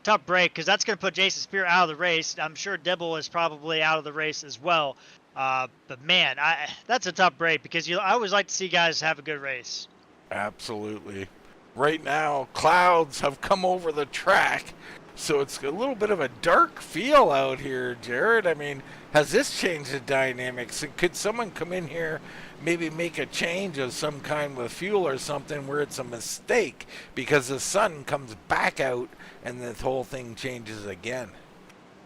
S3: tough break, because that's going to put Jason Spear out of the race. I'm sure Dibble is probably out of the race as well. But man, that's a tough break, because I always like to see guys have a good race.
S2: Absolutely. Right now, clouds have come over the track, so it's a little bit of a dark feel out here, Jared. I mean, has this changed the dynamics? Could someone come in here, maybe make a change of some kind with fuel or something where it's a mistake because the sun comes back out and the whole thing changes again?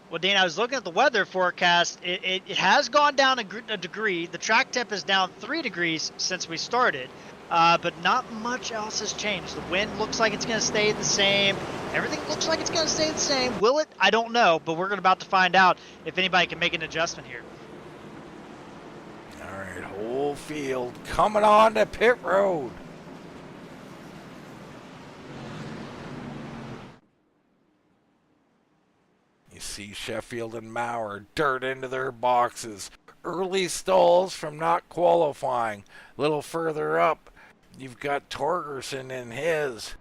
S3: Well, Dean, I was looking at the weather forecast. It has gone down a degree. The track temp is down 3 degrees since we started, but not much else has changed. The wind looks like it's going to stay the same. Everything looks like it's going to stay the same. Will it? I don't know, but we're about to find out if anybody can make an adjustment here.
S2: All right, whole field coming on to pit road. You see Sheffield and Maurer dirt into their boxes. Early stalls from not qualifying. A little further up, you've got Torgerson in his.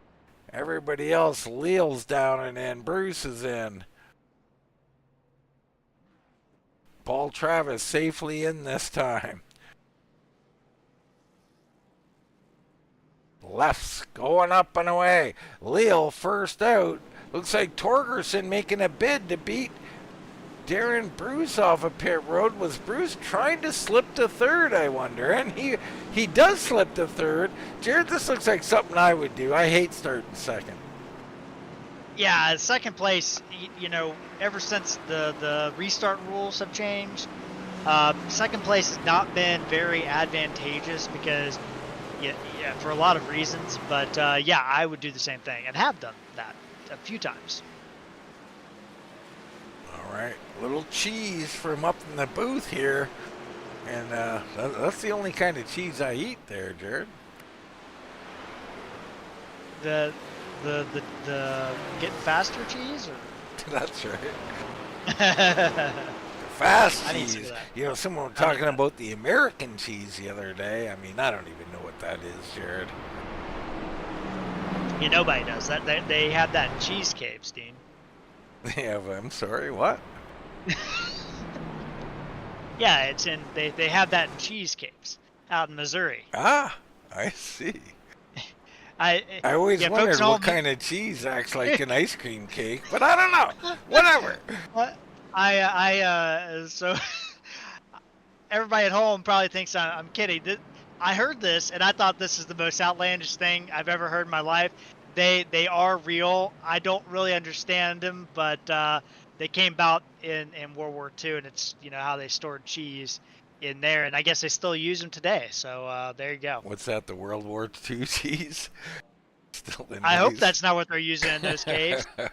S2: Everybody else, Leal's down and in. Bruce is in. Paul Travis safely in this time. Left's going up and away. Leal first out. Looks like Torgerson making a bid to beat Darren Bruce off of pit road. Was Bruce trying to slip to third, I wonder? And he does slip to third. Jared, this looks like something I would do. I hate starting second.
S3: Yeah, second place, ever since the restart rules have changed, second place has not been very advantageous because, for a lot of reasons. But, yeah, I would do the same thing and have done that a few times.
S2: All right, little cheese from up in the booth here. And that's the only kind of cheese I eat there, Jared.
S3: The get faster cheese? Or?
S2: That's right. Fast cheese. Someone was talking about the American cheese the other day. I mean, I don't even know what that is, Jared.
S3: Nobody does that. They have that in cheese caves, Dean.
S2: Yeah, I'm sorry, what?
S3: Yeah, it's in. They have that in cheese caves out in Missouri.
S2: Ah, I see. I always wondered what kind of cheese acts like an ice cream cake, but I don't know. Whatever.
S3: So everybody at home probably thinks I'm kidding. I heard this and I thought this is the most outlandish thing I've ever heard in my life. They are real. I don't really understand them, but they came about in World War II, and it's how they stored cheese in there, and I guess they still use them today. So there you go.
S2: What's that? The World War II cheese? Still in
S3: I hope that's not what they're using in those caves.
S2: All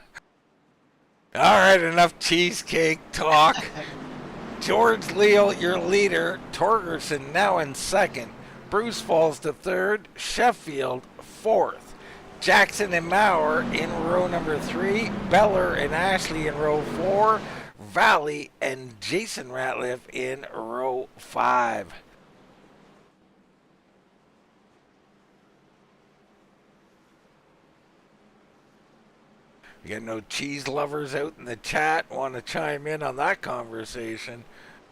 S2: right, enough cheesecake talk. George Leal, your leader. Torgerson now in second. Bruce falls to third. Sheffield fourth. Jackson and Maurer in row number 3. Beller and Ashley in row 4. Valley and Jason Ratliff in row 5. We got no cheese lovers out in the chat want to chime in on that conversation.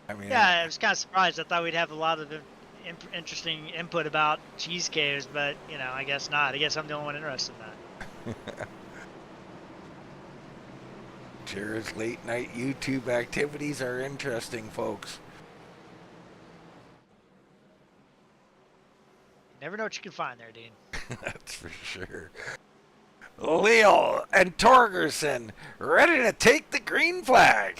S2: I mean,
S3: yeah, I was kind of surprised. I thought we'd have a lot of interesting input about cheese caves, but I guess not. I guess I'm the only one interested in that.
S2: Jared's late night YouTube activities are interesting, folks.
S3: You never know what you can find there, Dean.
S2: That's for sure. Leal and Torgerson ready to take the green flag.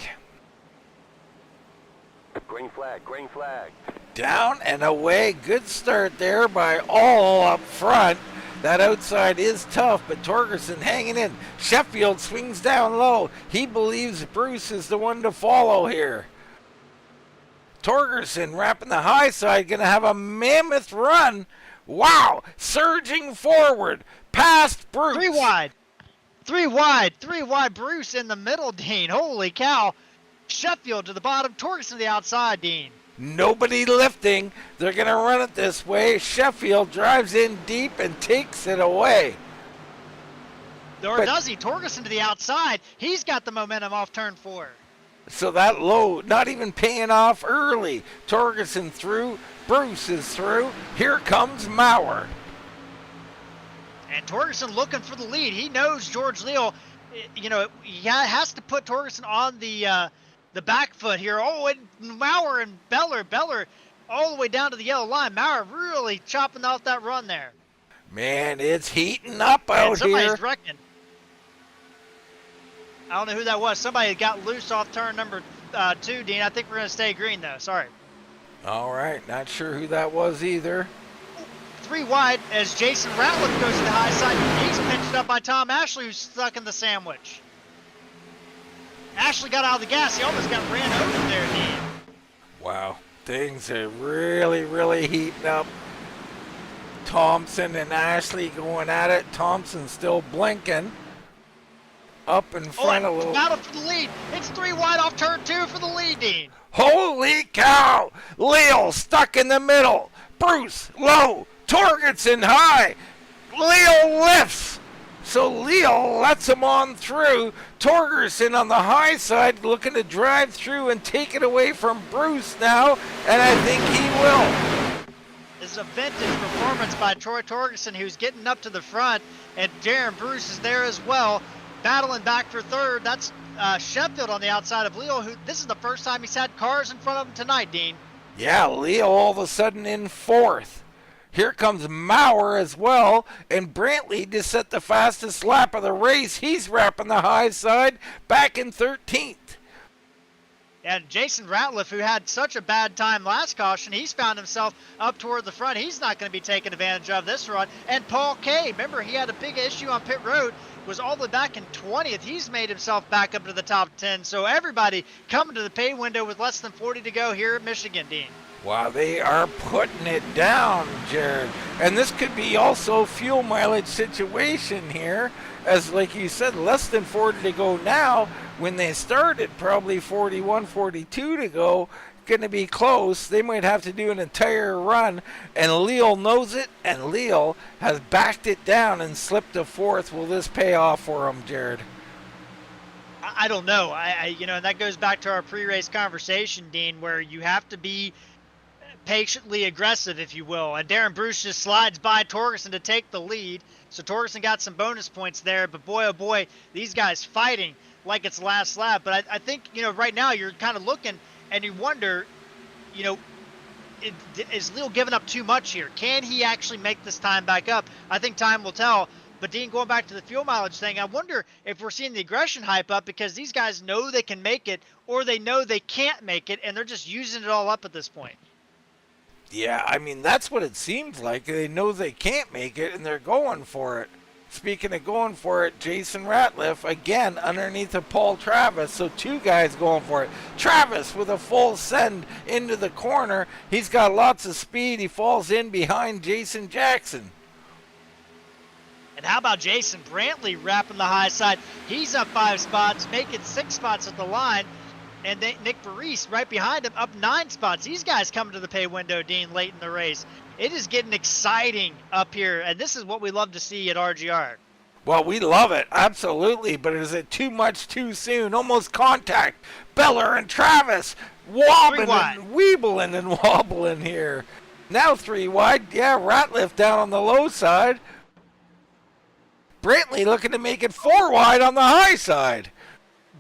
S4: Green flag, green flag.
S2: Down and away. Good start there by all up front. That outside is tough, but Torgerson hanging in. Sheffield swings down low. He believes Bruce is the one to follow here. Torgerson wrapping the high side, going to have a mammoth run. Wow, surging forward, past Bruce.
S3: Three wide. Three wide. Bruce in the middle, Dean. Holy cow. Sheffield to the bottom, Torgerson to the outside, Dean.
S2: Nobody lifting. They're going to run it this way. Sheffield drives in deep and takes it away.
S3: Or does he? Torgerson to the outside. He's got the momentum off turn 4.
S2: So that low, not even paying off early. Torgerson through. Bruce is through. Here comes Maurer.
S3: And Torgerson looking for the lead. He knows George Leal, he has to put Torgerson on the back foot here. Oh, and Maurer and Beller all the way down to the yellow line. Maurer really chopping off that run there.
S2: Man, it's heating up out
S3: and somebody's
S2: here.
S3: wrecking. I don't know who that was. Somebody got loose off turn number 2, Dean. I think we're going to stay green, though. Sorry.
S2: All right, not sure who that was either.
S3: 3 wide as Jason Ratliff goes to the high side. He's pinched up by Tom Ashley, who's stuck in the sandwich. Ashley got out of the gas. He almost got ran over there, Dean.
S2: Wow, things are really, really heating up. Thompson and Ashley going at it. Thompson still blinking. Up in front a little.
S3: Battle for the lead. It's 3 wide off turn 2 for the lead, Dean.
S2: Holy cow! Leal stuck in the middle. Bruce low. Torgerson high. Leal lifts. So Leal lets him on through. Torgerson on the high side looking to drive through and take it away from Bruce now. And I think he will.
S3: This is a vintage performance by Troy Torgerson, who's getting up to the front. And Darren Bruce is there as well. Battling back for third. That's Sheffield on the outside of Leal, who this is the first time he's had cars in front of him tonight, Dean.
S2: Yeah, Leal all of a sudden in 4th. Here comes Maurer as well, and Brantley to set the fastest lap of the race. He's wrapping the high side back in 13th.
S3: And Jason Ratliff, who had such a bad time last caution, he's found himself up toward the front. He's not going to be taking advantage of this run. And Paul Kay, remember he had a big issue on pit road, was all the way back in 20th. He's made himself back up to the top 10. So everybody coming to the pay window with less than 40 to go here at Michigan, Dean.
S2: Wow, they are putting it down, Jared. And this could be also fuel mileage situation here. As like you said, less than 40 to go now. When they started, probably 41, 42 to go. Going to be close. They might have to do an entire run. And Leal knows it, and Leal has backed it down and slipped to 4th. Will this pay off for him, Jared?
S3: I don't know. And that goes back to our pre-race conversation, Dean, where you have to be patiently aggressive, if you will. And Darren Bruce just slides by Torgerson to take the lead. So Torgerson got some bonus points there. But boy, oh boy, these guys fighting like it's last lap. But I think, right now you're kind of looking and you wonder, is Leal giving up too much here? Can he actually make this time back up? I think time will tell. But Dean, going back to the fuel mileage thing, I wonder if we're seeing the aggression hype up because these guys know they can make it or they know they can't make it, and they're just using it all up at this point.
S2: Yeah, I mean, that's what it seems like. They know they can't make it, and they're going for it. Speaking of going for it, Jason Ratliff, again, underneath of Paul Travis. So 2 guys going for it. Travis with a full send into the corner. He's got lots of speed. He falls in behind Jason Jackson.
S3: And how about Jason Brantley wrapping the high side? He's up 5 spots, making 6 spots at the line. And Nick Barice right behind him up 9 spots. These guys coming to the pay window, Dean, late in the race. It is getting exciting up here, and this is what we love to see at RGR.
S2: Well, we love it, absolutely, but is it too much too soon? Almost contact. Beller and Travis wobbling and weebling and wobbling here. Now 3 wide. Yeah, Ratliff down on the low side. Brantley looking to make it 4 wide on the high side.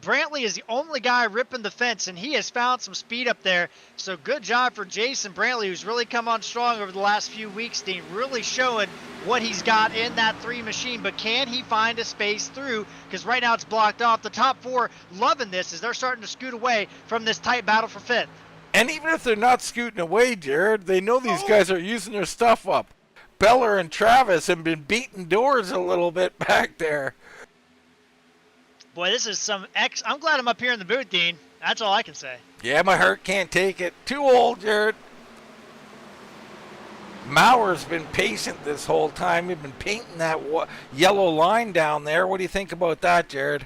S3: Brantley is the only guy ripping the fence, and he has found some speed up there. So good job for Jason Brantley, who's really come on strong over the last few weeks, Dean, really showing what he's got in that 3 machine. But can he find a space through? Because right now it's blocked off. The top 4 loving this as they're starting to scoot away from this tight battle for 5th.
S2: And even if they're not scooting away, Jared, they know these guys are using their stuff up. Beller and Travis have been beating doors a little bit back there.
S3: Boy, this is some I'm glad I'm up here in the booth, Dean. That's all I can say.
S2: Yeah, my heart can't take it. Too old, Jared. Mauer's been patient this whole time. We've been painting that yellow line down there. What do you think about that, Jared?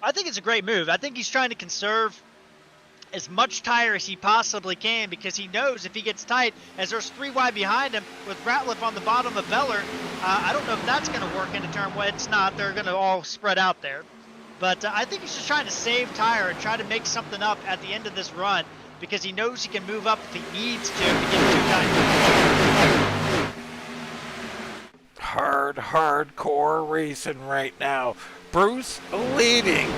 S3: I think it's a great move. I think he's trying to conserve as much tire as he possibly can because he knows if he gets tight, as there's 3 wide behind him with Ratliff on the bottom of Beller, I don't know if that's going to work into turn 1. It's not. They're going to all spread out there. But I think he's just trying to save tire and try to make something up at the end of this run because he knows he can move up if he needs to get too tight.
S2: Hardcore racing right now. Bruce leading.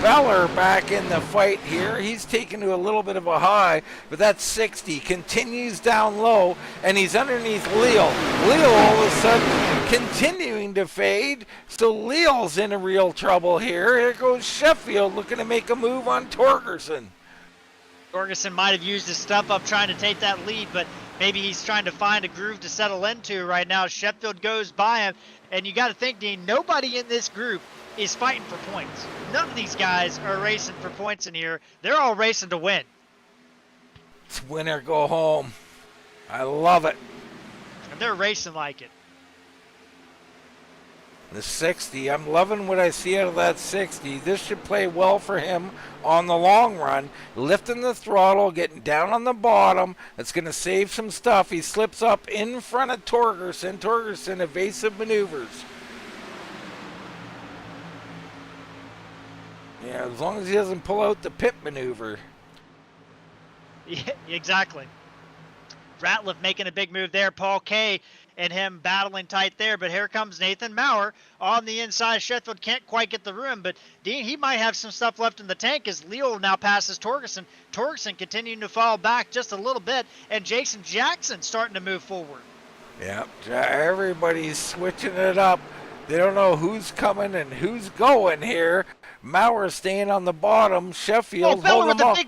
S2: Beller back in the fight here. He's taken to a little bit of a high, but that 60 continues down low, and he's underneath Leal. Leal all of a sudden continuing to fade, so Leal's in a real trouble here. Here goes Sheffield looking to make a move on Torgerson.
S3: Torgerson might have used his stuff up trying to take that lead, but maybe he's trying to find a groove to settle into right now. Sheffield goes by him, and you got to think, Dean, nobody in this group is fighting for points. None of these guys are racing for points in here. They're all racing to win.
S2: It's win or go home. I love it.
S3: And they're racing like it.
S2: The 60, I'm loving what I see out of that 60. This should play well for him on the long run. Lifting the throttle, getting down on the bottom. It's going to save some stuff. He slips up in front of Torgerson. Torgerson, evasive maneuvers. Yeah, as long as he doesn't pull out the pit maneuver.
S3: Yeah, exactly. Ratliff making a big move there. Paul K and him battling tight there. But here comes Nathan Maurer on the inside. Sheffield can't quite get the room. But, Dean, he might have some stuff left in the tank as Leo now passes Torgerson. Torgerson continuing to fall back just a little bit. And Jason Jackson starting to move forward.
S2: Yeah, everybody's switching it up. They don't know who's coming and who's going here. Maurer staying on the bottom. Sheffield
S3: Beller with
S2: him up.
S3: a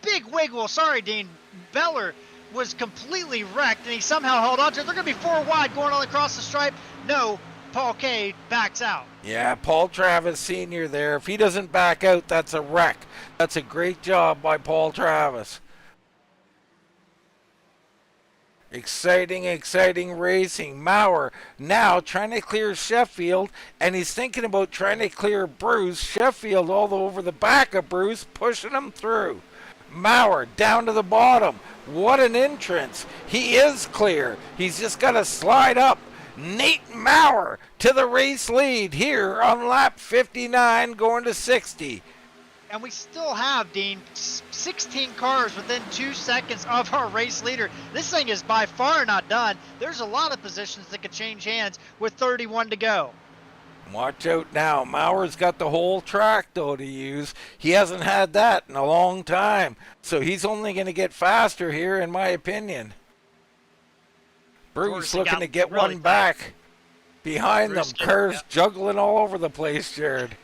S3: big wiggle. Sorry, Dean. Beller was completely wrecked, and he somehow held on to it. They're going to be 4 wide going all across the stripe. No, Paul K backs out.
S2: Yeah, Paul Travis Sr. there. If he doesn't back out, that's a wreck. That's a great job by Paul Travis. Exciting racing. Maurer now trying to clear Sheffield, and he's thinking about trying to clear Bruce. Sheffield all over the back of Bruce, pushing him through. Maurer down to the bottom. What an entrance. He is clear. He's just got to slide up. Nate Maurer to the race lead here on lap 59 going to 60.
S3: And we still have, Dean, 16 cars within 2 seconds of our race leader. This thing is by far not done. There's a lot of positions that could change hands with 31 to go.
S2: Watch out now. Maurer's got the whole track, though, to use. He hasn't had that in a long time. So he's only going to get faster here, in my opinion. Bruce looking to get really one back. Behind them, Kerr's juggling all over the place, Jared.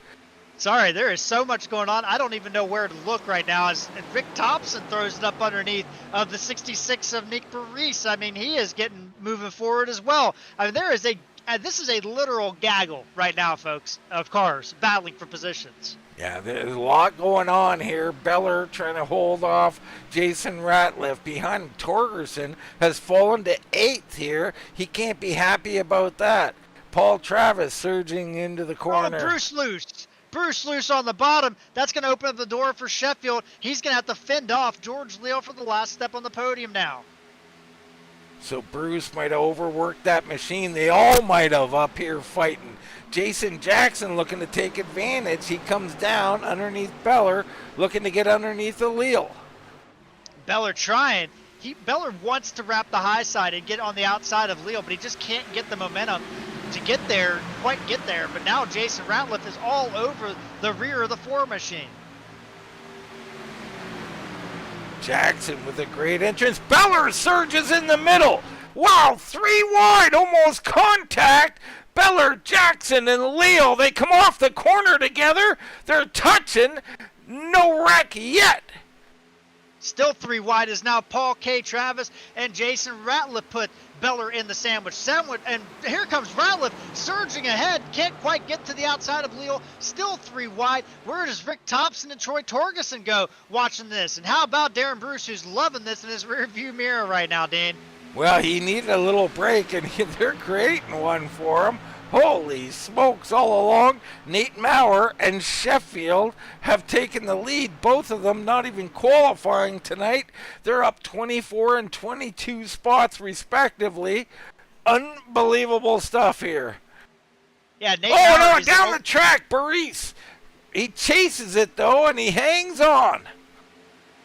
S3: Sorry, there is so much going on. I don't even know where to look right now. As Rick Thompson throws it up underneath of the 66 of Nick Parise. I mean, he is moving forward as well. I mean, this is a literal gaggle right now, folks, of cars battling for positions.
S2: Yeah, there's a lot going on here. Beller trying to hold off Jason Ratliff. Behind him, Torgerson has fallen to 8th here. He can't be happy about that. Paul Travis surging into the corner.
S3: Oh, Bruce Luce on the bottom. That's going to open up the door for Sheffield. He's going to have to fend off George Leal for the last step on the podium now.
S2: So Bruce might have overworked that machine. They all might have up here fighting. Jason Jackson looking to take advantage. He comes down underneath Beller, looking to get underneath the Leal.
S3: Beller trying. Beller wants to wrap the high side and get on the outside of Leal, but he just can't get the momentum. to get there, quite get there, but now Jason Ratliff is all over the rear of the 4 machine.
S2: Jackson with a great entrance. Beller surges in the middle. Wow, 3 wide, almost contact. Beller, Jackson, and Leo, they come off the corner together. They're touching. No wreck yet.
S3: Still 3 wide is now Paul K. Travis and Jason Ratliff put Beller in the sandwich. And here comes Ratliff surging ahead. Can't quite get to the outside of Leo. Still 3 wide. Where does Rick Thompson and Troy Torgerson go watching this? And how about Darren Bruce, who's loving this in his rearview mirror right now, Dan?
S2: Well, he needed a little break, and they're creating one for him. Holy smokes, all along, Nate Maurer and Sheffield have taken the lead. Both of them not even qualifying tonight. They're up 24 and 22 spots, respectively. Unbelievable stuff here.
S3: Yeah, Nate
S2: Oh,
S3: Maurer
S2: no, down the track, Bryce. He chases it, though, and he hangs on.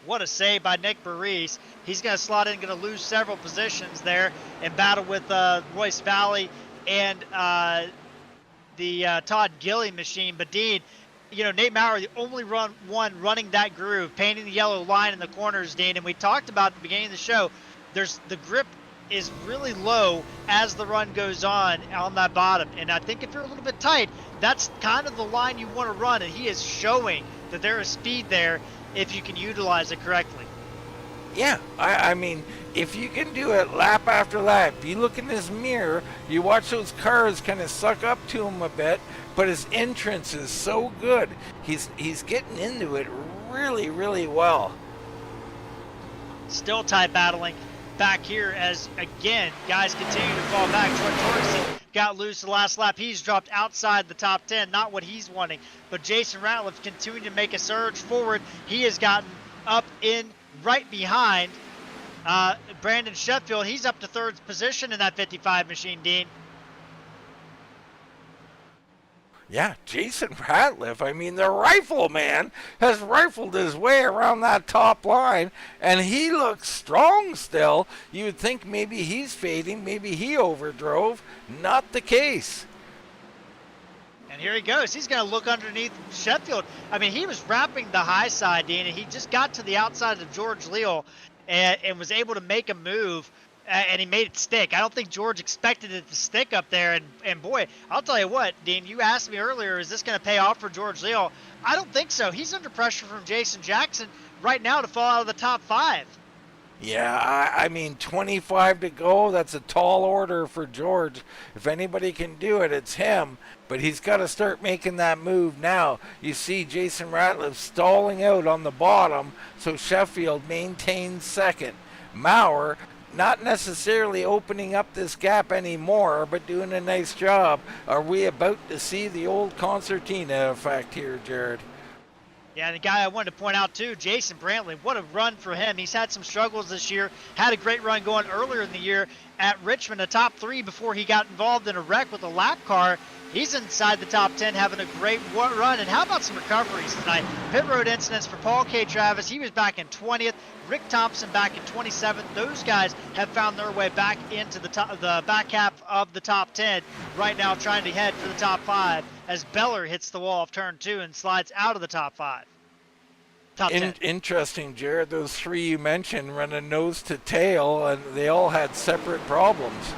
S3: What a save by Nick Bryce. He's going to slot in, going to lose several positions there and battle with Royce Valley and the Todd Gilly machine. But Dean, Nate Maurer, the only one running that groove, painting the yellow line in the corners, Dean. And we talked about at the beginning of the show, the grip is really low as the run goes on that bottom. And I think if you're a little bit tight, that's kind of the line you want to run. And he is showing that there is speed there if you can utilize it correctly.
S2: Yeah, I mean, if you can do it lap after lap, you look in this mirror, you watch those cars kind of suck up to him a bit, but his entrance is so good. He's getting into it really, really well.
S3: Still tight battling back here as, again, guys continue to fall back. Troy Torgerson got loose the last lap. He's dropped outside the top 10, not what he's wanting. But Jason Ratliff continuing to make a surge forward. He has gotten up in right behind Brandon Sheffield. He's up to 3rd position in that 55 machine, Dean.
S2: Yeah, Jason Ratliff, I mean, the rifleman has rifled his way around that top line, and he looks strong still. You would think maybe he's fading, maybe he overdrove. Not the case.
S3: And here he goes. He's going to look underneath Sheffield. I mean, he was wrapping the high side, Dean, and he just got to the outside of George Leal and was able to make a move, and he made it stick. I don't think George expected it to stick up there. And boy, I'll tell you what, Dean, you asked me earlier, is this going to pay off for George Leal? I don't think so. He's under pressure from Jason Jackson right now to fall out of the top 5.
S2: Yeah, I mean, 25 to go. That's a tall order for George. If anybody can do it, it's him. But he's got to start making that move now. You see Jason Ratliff stalling out on the bottom, so Sheffield maintains 2nd. Maurer not necessarily opening up this gap anymore, but doing a nice job. Are we about to see the old concertina effect here, Jared?
S3: Yeah, the guy I wanted to point out too, Jason Brantley, what a run for him. He's had some struggles this year, had a great run going earlier in the year at Richmond, a top 3 before he got involved in a wreck with a lap car. He's inside the top 10, having a great run. And how about some recoveries tonight? Pit road incidents for Paul K. Travis. He was back in 20th. Rick Thompson back in 27th. Those guys have found their way back into the back half of the top 10 right now, trying to head for the top 5 as Beller hits the wall of turn 2 and slides out of the top 5. Top 10.
S2: Interesting, Jared. Those 3 you mentioned running nose to tail, and they all had separate problems.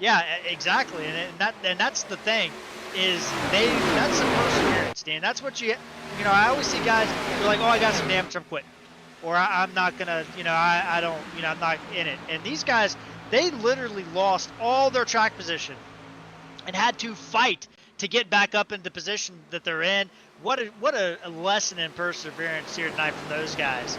S3: Yeah, exactly, and that's the thing, is that's some perseverance, Dan. That's what I always see guys, they're like, oh, I got some damage, I'm quitting, or I'm not gonna, I don't, I'm not in it. And these guys, they literally lost all their track position and had to fight to get back up into position that they're in. What a lesson in perseverance here tonight from those guys.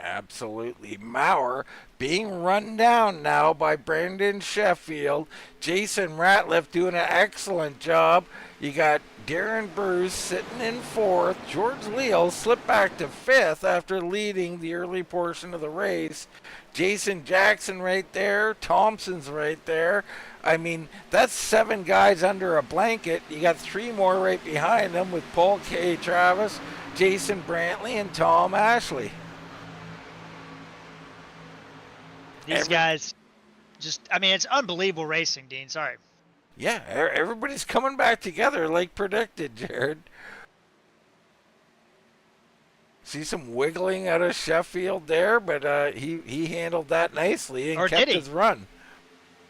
S2: Absolutely. Maurer being run down now by Brandon Sheffield. Jason Ratliff doing an excellent job. You got Darren Bruce sitting in 4th. George Leal slipped back to 5th after leading the early portion of the race. Jason Jackson right there. Thompson's right there. I mean, that's 7 guys under a blanket. You got 3 more right behind them with Paul K. Travis, Jason Brantley, and Tom Ashley.
S3: These guys, I mean, it's unbelievable racing, Dean. Sorry.
S2: Yeah, everybody's coming back together like predicted, Jared. See some wiggling out of Sheffield there, but he handled that nicely and
S3: Or
S2: kept
S3: did he?
S2: his run.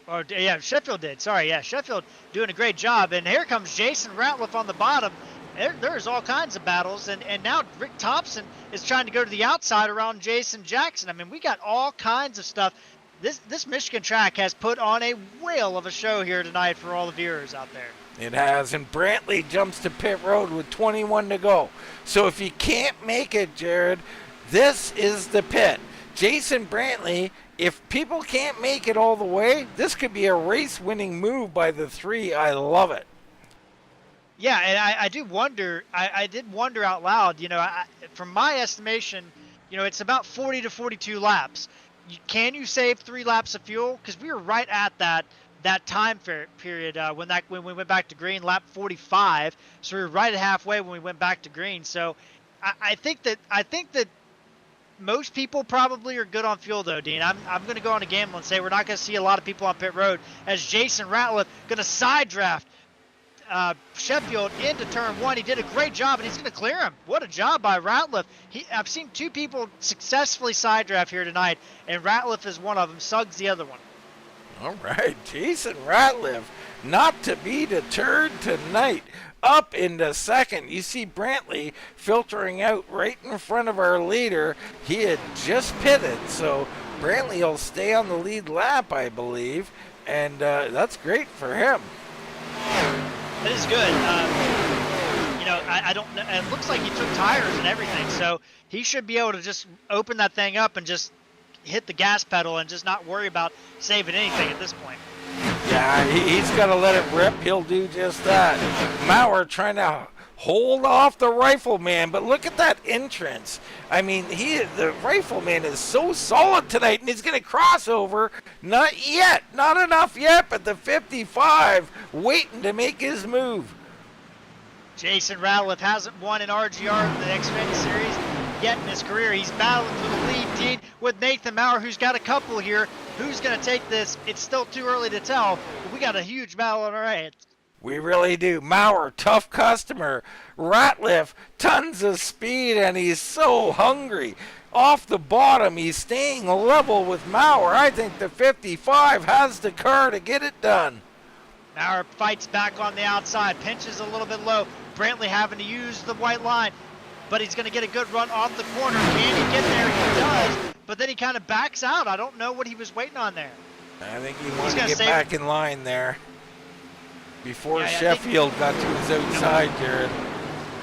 S3: Or yeah, Sheffield did. Sorry, yeah, Sheffield doing a great job. And here comes Jason Ratliff on the bottom. There's all kinds of battles, and now Rick Thompson is trying to go to the outside around Jason Jackson. I mean, we got all kinds of stuff. This Michigan track has put on a whale of a show here tonight for all the viewers out there.
S2: It has, and Brantley jumps to pit road with 21 to go. So if you can't make it, Jared, this is the pit. Jason Brantley, if people can't make it all the way, this could be a race-winning move by the 3. I love it.
S3: Yeah, and I do wonder. I did wonder out loud. From my estimation, it's about 40 to 42 laps. Can you save 3 laps of fuel? Because we were right at that time period when we went back to green, lap 45. So we were right at halfway when we went back to green. So I think that most people probably are good on fuel, though, Dean. I'm going to go on a gamble and say we're not going to see a lot of people on pit road as Jason Ratliff going to side draft Sheffield into turn 1. He did a great job, and he's going to clear him. What a job by Ratliff. I've seen 2 people successfully side draft here tonight, and Ratliff is one of them. Suggs the other one.
S2: All right, Jason Ratliff, not to be deterred tonight. Up into second. You see Brantley filtering out right in front of our leader. He had just pitted, so Brantley will stay on the lead lap, I believe, and that's great for him.
S3: That is good. I don't know. It looks like he took tires and everything, so he should be able to just open that thing up and just hit the gas pedal and just not worry about saving anything at this point.
S2: Yeah, he's got to let it rip. He'll do just that. Maurer trying to hold off the rifleman, but look at that entrance. I mean, the rifleman is so solid tonight, and he's going to cross over. Not yet. Not enough yet, but the 55 waiting to make his move.
S3: Jason Ratliff hasn't won an RGR in the Xfinity Series yet in his career. He's battling for the lead, Dean, with Nathan Maurer, who's got a couple here. Who's going to take this? It's still too early to tell, but we got a huge battle on our hands.
S2: We really do. Maurer, tough customer. Ratliff, tons of speed, and he's so hungry. Off the bottom, he's staying level with Maurer. I think the 55 has the car to get it done.
S3: Maurer fights back on the outside, pinches a little bit low. Brantley having to use the white line, but he's going to get a good run off the corner. Can he get there? He does, but then he kind of backs out. I don't know what he was waiting on there.
S2: I think he wanted to get back in line there before Sheffield got to his outside, Jared.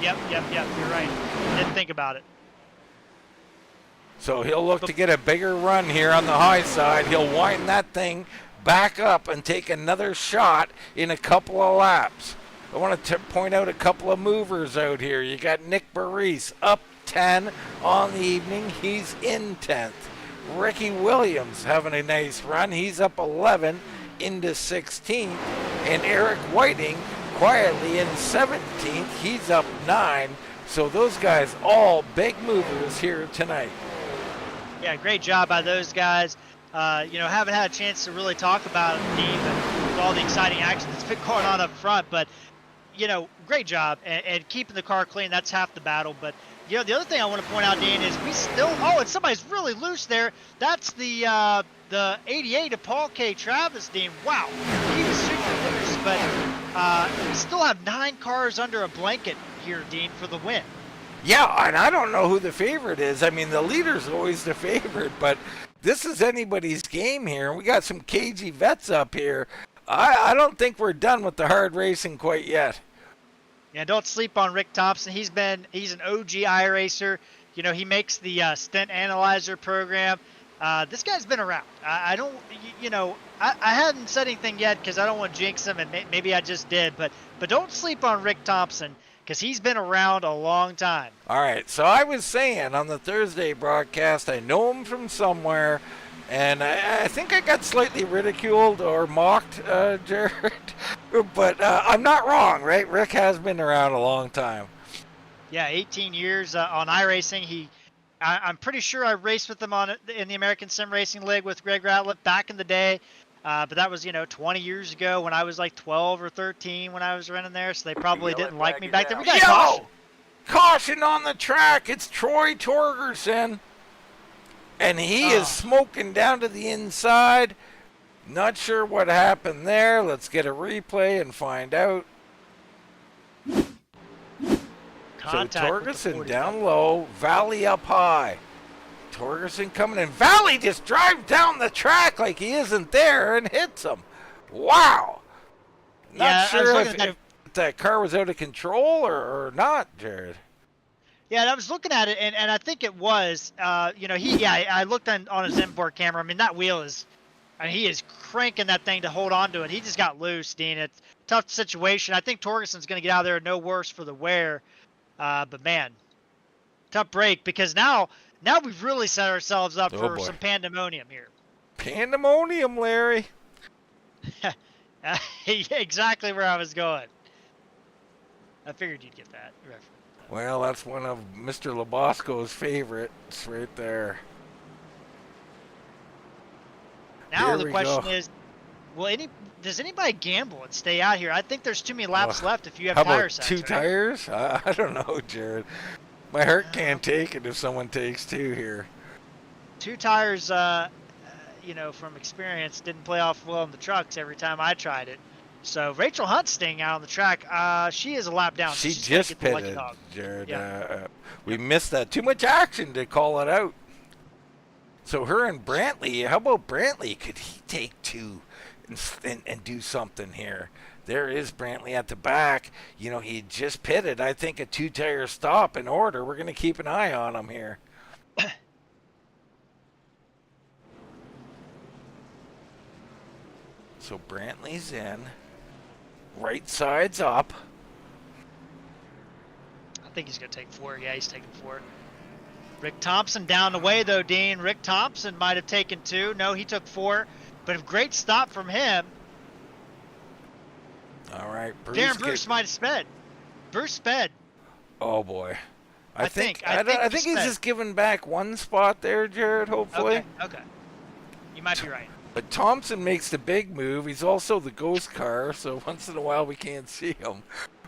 S3: Yep, you're right. Didn't think about it.
S2: So he'll look to get a bigger run here on the high side. He'll wind that thing back up and take another shot in a couple of laps. I want to point out a couple of movers out here. You got Nick Barice up 10 on the evening. He's in 10th. Ricky Williams having a nice run. He's up 11 into 16th. And Eric Whiting quietly in 17th. He's up 9. So those guys all big movers here tonight.
S3: Yeah, great job by those guys. Haven't had a chance to really talk about it, Dean, with all the exciting action that's been going on up front. But, great job. And keeping the car clean, that's half the battle. But, the other thing I want to point out, Dean, is we still – and somebody's really loose there. That's the 88 of Paul K. Travis, Dean. Wow, he was super loose. But we still have 9 cars under a blanket here, Dean, for the win.
S2: Yeah, and I don't know who the favorite is. I mean, the leader's always the favorite, but this is anybody's game here. We got some cagey vets up here. I don't think we're done with the hard racing quite yet.
S3: Yeah, don't sleep on Rick Thompson. He's an OG iRacer. He makes the Stint Analyzer program. This guy's been around. I hadn't said anything yet because I don't want to jinx him, and maybe I just did. But don't sleep on Rick Thompson because he's been around a long time.
S2: All right, so I was saying on the Thursday broadcast, I know him from somewhere, and I think I got slightly ridiculed or mocked, Jared. But I'm not wrong, right? Rick has been around a long time.
S3: Yeah, 18 years on iRacing. I'm pretty sure I raced with him in the American Sim Racing League with Greg Ratliff back in the day. But that was, 20 years ago when I was like 12 or 13 when I was running there. So they probably
S4: Yellow
S3: didn't like
S4: flag
S3: me
S4: is
S3: back then.
S4: out.
S3: We got a caution.
S2: Caution on the track. It's Troy Torgerson. And he is smoking down to the inside. Not sure what happened there. Let's get a replay and find out.
S3: Contact
S2: So
S3: with the
S2: Torgerson
S3: 40.
S2: down low, Valley up high. Torgerson coming in. Valley just drives down the track like he isn't there and hits him. Wow. Not
S3: Yeah, I was
S2: sure
S3: looking
S2: if,
S3: at that.
S2: if that car was out of control or not, Jared.
S3: Yeah, and I was looking at it, and I think it was. I looked on his inboard camera. I mean, that wheel is, he is cranking that thing to hold on to it. He just got loose, Dean. It's a tough situation. I think Torgerson's going to get out of there no worse for the wear. But man, tough break because now we've really set ourselves up for
S2: boy.
S3: some pandemonium here.
S2: Pandemonium, Larry.
S3: Exactly where I was going. I figured you'd get that reference.
S2: Well, that's one of Mr. Labosco's favorites right there.
S3: Now
S2: Here
S3: the
S2: we
S3: question
S2: go.
S3: is, does anybody gamble and stay out here? I think there's too many laps left if you have
S2: How
S3: tire
S2: about
S3: sets,
S2: two
S3: right?
S2: tires? I don't know, Jared. My heart can't take it if someone takes two here.
S3: Two tires, from experience, didn't play off well in the trucks every time I tried it. So Rachel Hunt's staying out on the track. She is a lap down.
S2: She
S3: She's gonna
S2: just
S3: get the lucky
S2: pitted,
S3: dog.
S2: Jared.
S3: Yeah.
S2: We missed that. Too much action to call it out. So her and Brantley, how about Brantley? Could he take two and do something here? There is Brantley at the back. He just pitted. I think a two-tire stop in order. We're going to keep an eye on him here. So Brantley's in. Right side's up.
S3: I think he's going to take 4. Yeah, he's taking 4. Rick Thompson down the way, though, Dean. Rick Thompson might have taken 2. No, he took 4. But a great stop from him.
S2: All right.
S3: Bruce might have sped. Bruce sped.
S2: Oh, boy. I think
S3: Bruce
S2: he's
S3: sped.
S2: just giving back one spot there, Jared, hopefully.
S3: Okay. You might be right.
S2: But Thompson makes the big move. He's also the ghost car, so once in a while we can't see him.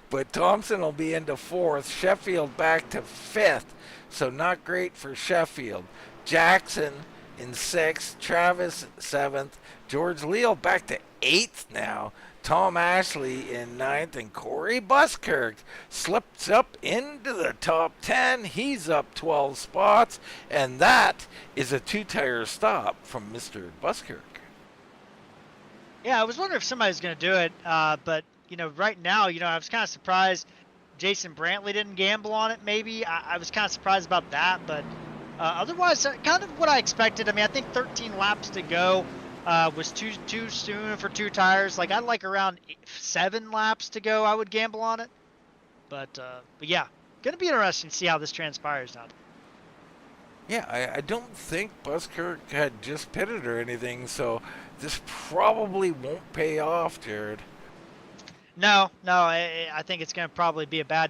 S2: But Thompson will be into 4th. Sheffield back to 5th, so not great for Sheffield. Jackson in 6th. Travis 7th. George Leal back to 8th now. Tom Ashley in 9th, and Corey Buskirk slips up into the top 10. He's up 12 spots, and that is a two-tire stop from Mr. Buskirk.
S3: Yeah, I was wondering if somebody's going to do it, but right now, I was kind of surprised Jason Brantley didn't gamble on it. Maybe I was kind of surprised about that, but otherwise, kind of what I expected. I mean, I think 13 laps to go was too soon for two tires. Like I'd like around 7 laps to go. I would gamble on it, but yeah, gonna be interesting to see how this transpires now.
S2: Yeah, I don't think Buskirk had just pitted or anything, so this probably won't pay off, Jared.
S3: No, I think it's going to probably be a bad,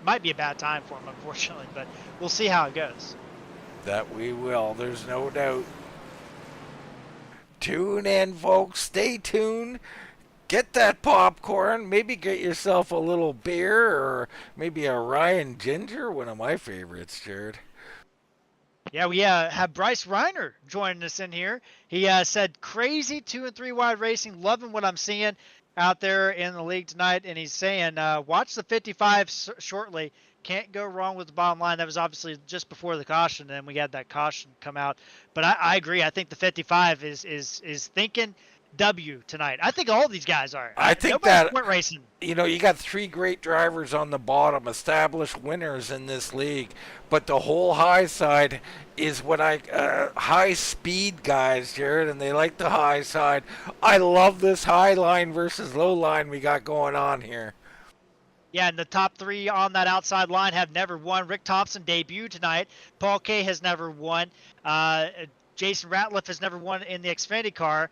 S3: might be a bad time for him, unfortunately, but we'll see how it goes.
S2: That we will, there's no doubt. Tune in, folks, stay tuned. Get that popcorn, maybe get yourself a little beer or maybe a rye and ginger, one of my favorites, Jared.
S3: Yeah, we have Bryce Reiner joining us in here. He said, crazy 2 and 3 wide racing, loving what I'm seeing out there in the league tonight. And he's saying, watch the 55 shortly. Can't go wrong with the bottom line. That was obviously just before the caution, and we had that caution come out. But I agree. I think the 55 is thinking W tonight. I think all these guys are.
S2: I think
S3: Nobody's
S2: that
S3: sprint racing.
S2: You got 3 great drivers on the bottom, established winners in this league, but the whole high side is what high speed guys, Jared, and they like the high side. I love this high line versus low line we got going on here.
S3: Yeah, and the top 3 on that outside line have never won. Rick Thompson debuted tonight. Paul Kay has never won. Jason Ratliff has never won in the Xfinity car.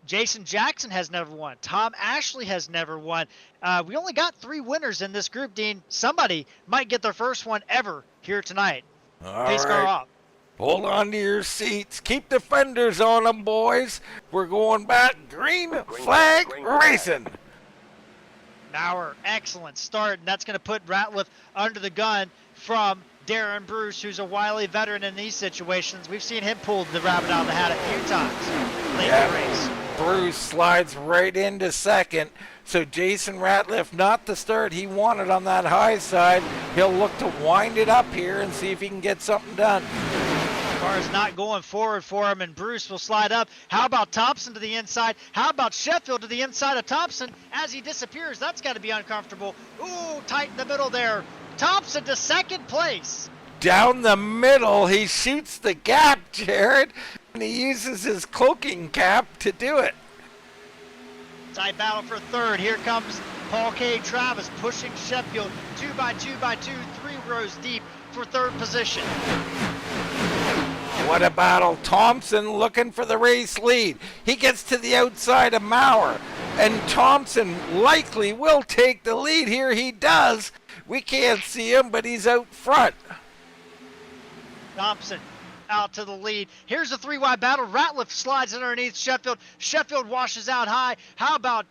S3: Jason Jackson has never won. Tom Ashley has never won. We only got 3 winners in this group, Dean. Somebody might get their first one ever here tonight.
S2: All
S3: Pace car
S2: right.
S3: off.
S2: Hold on to your seats. Keep the fenders on them, boys. We're going back. Green flag racing.
S3: Maurer, excellent start, and that's going to put Ratliff under the gun from Darren Bruce, who's a wily veteran in these situations. We've seen him pull the rabbit out of the hat a few times late in the race.
S2: Bruce slides right into second. So Jason Ratliff, not the start he wanted on that high side. He'll look to wind it up here and see if he can get something done.
S3: Car is not going forward for him, and Bruce will slide up. How about Thompson to the inside? How about Sheffield to the inside of Thompson as he disappears? That's got to be uncomfortable. Ooh, tight in the middle there. Thompson to second place.
S2: Down the middle, he shoots the gap, Jared, and he uses his cloaking cap to do it.
S3: Tight battle for third. Here comes Paul K. Travis pushing Sheffield 2 by 2 by 2, 3 rows deep for third position.
S2: What a battle. Thompson looking for the race lead. He gets to the outside of Maurer, and Thompson likely will take the lead here. He does. We can't see him, but he's out front.
S3: Thompson out to the lead. Here's a 3-wide battle. Ratliff slides underneath Sheffield. Sheffield washes out high. How about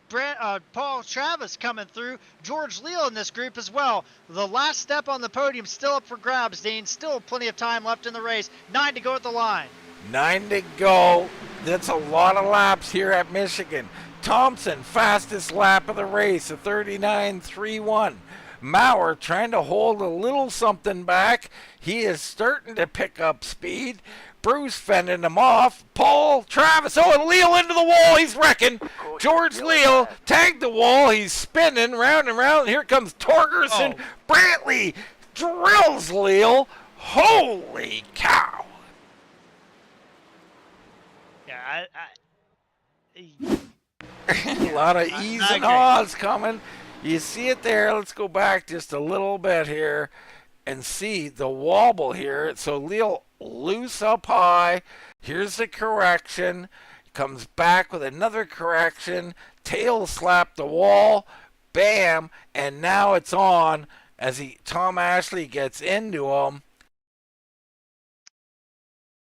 S3: Paul Travis coming through? George Leal in this group as well. The last step on the podium still up for grabs, Dean. Still plenty of time left in the race. 9 to go at the line.
S2: 9 to go. That's a lot of laps here at Michigan. Thompson, fastest lap of the race, a 39.31. Maurer trying to hold a little something back. He is starting to pick up speed. Bruce fending him off. Paul Travis. Oh, and Leal into the wall. He's wrecking. George Leal tagged the wall. He's spinning round and round. Here comes Torgerson.
S3: Oh.
S2: Brantley drills Leal. Holy cow.
S3: Yeah,
S2: A lot of ease and ahs coming. You see it there. Let's go back just a little bit here and see the wobble here. So Leal loose up high. Here's the correction. Comes back with another correction. Tail slap the wall. Bam. And now it's on as Tom Ashley gets into him.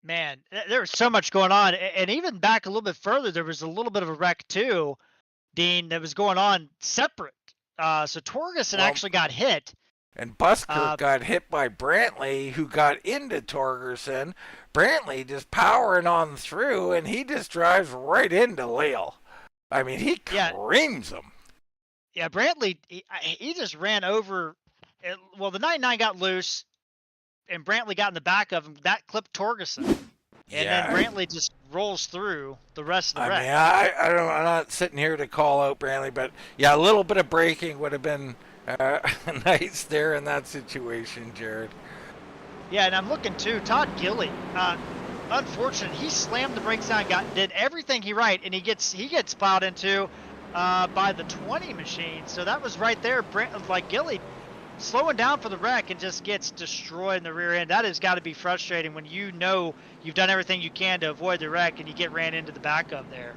S3: Man, there was so much going on. And even back a little bit further, there was a little bit of a wreck too, Dean, that was going on separate. So Torgerson actually got hit.
S2: And Busker got hit by Brantley, who got into Torgerson. Brantley just powering on through, and he just drives right into Leal. I mean, he creams him.
S3: Yeah, Brantley, he just ran over. Well, the 99 got loose, and Brantley got in the back of him. That clipped Torgerson. And then Brantley just rolls through the rest of the wreck.
S2: I mean, I'm not sitting here to call out Brantley, but yeah, a little bit of braking would have been nice there in that situation, Jared.
S3: Yeah, and I'm looking too. Todd Gilly, unfortunate, he slammed the brakes down, did everything right, and he gets plowed into by the 20 machine. So that was right there. Gilly slowing down for the wreck and just gets destroyed in the rear end. That has got to be frustrating when you know you've done everything you can to avoid the wreck and you get ran into the back of there.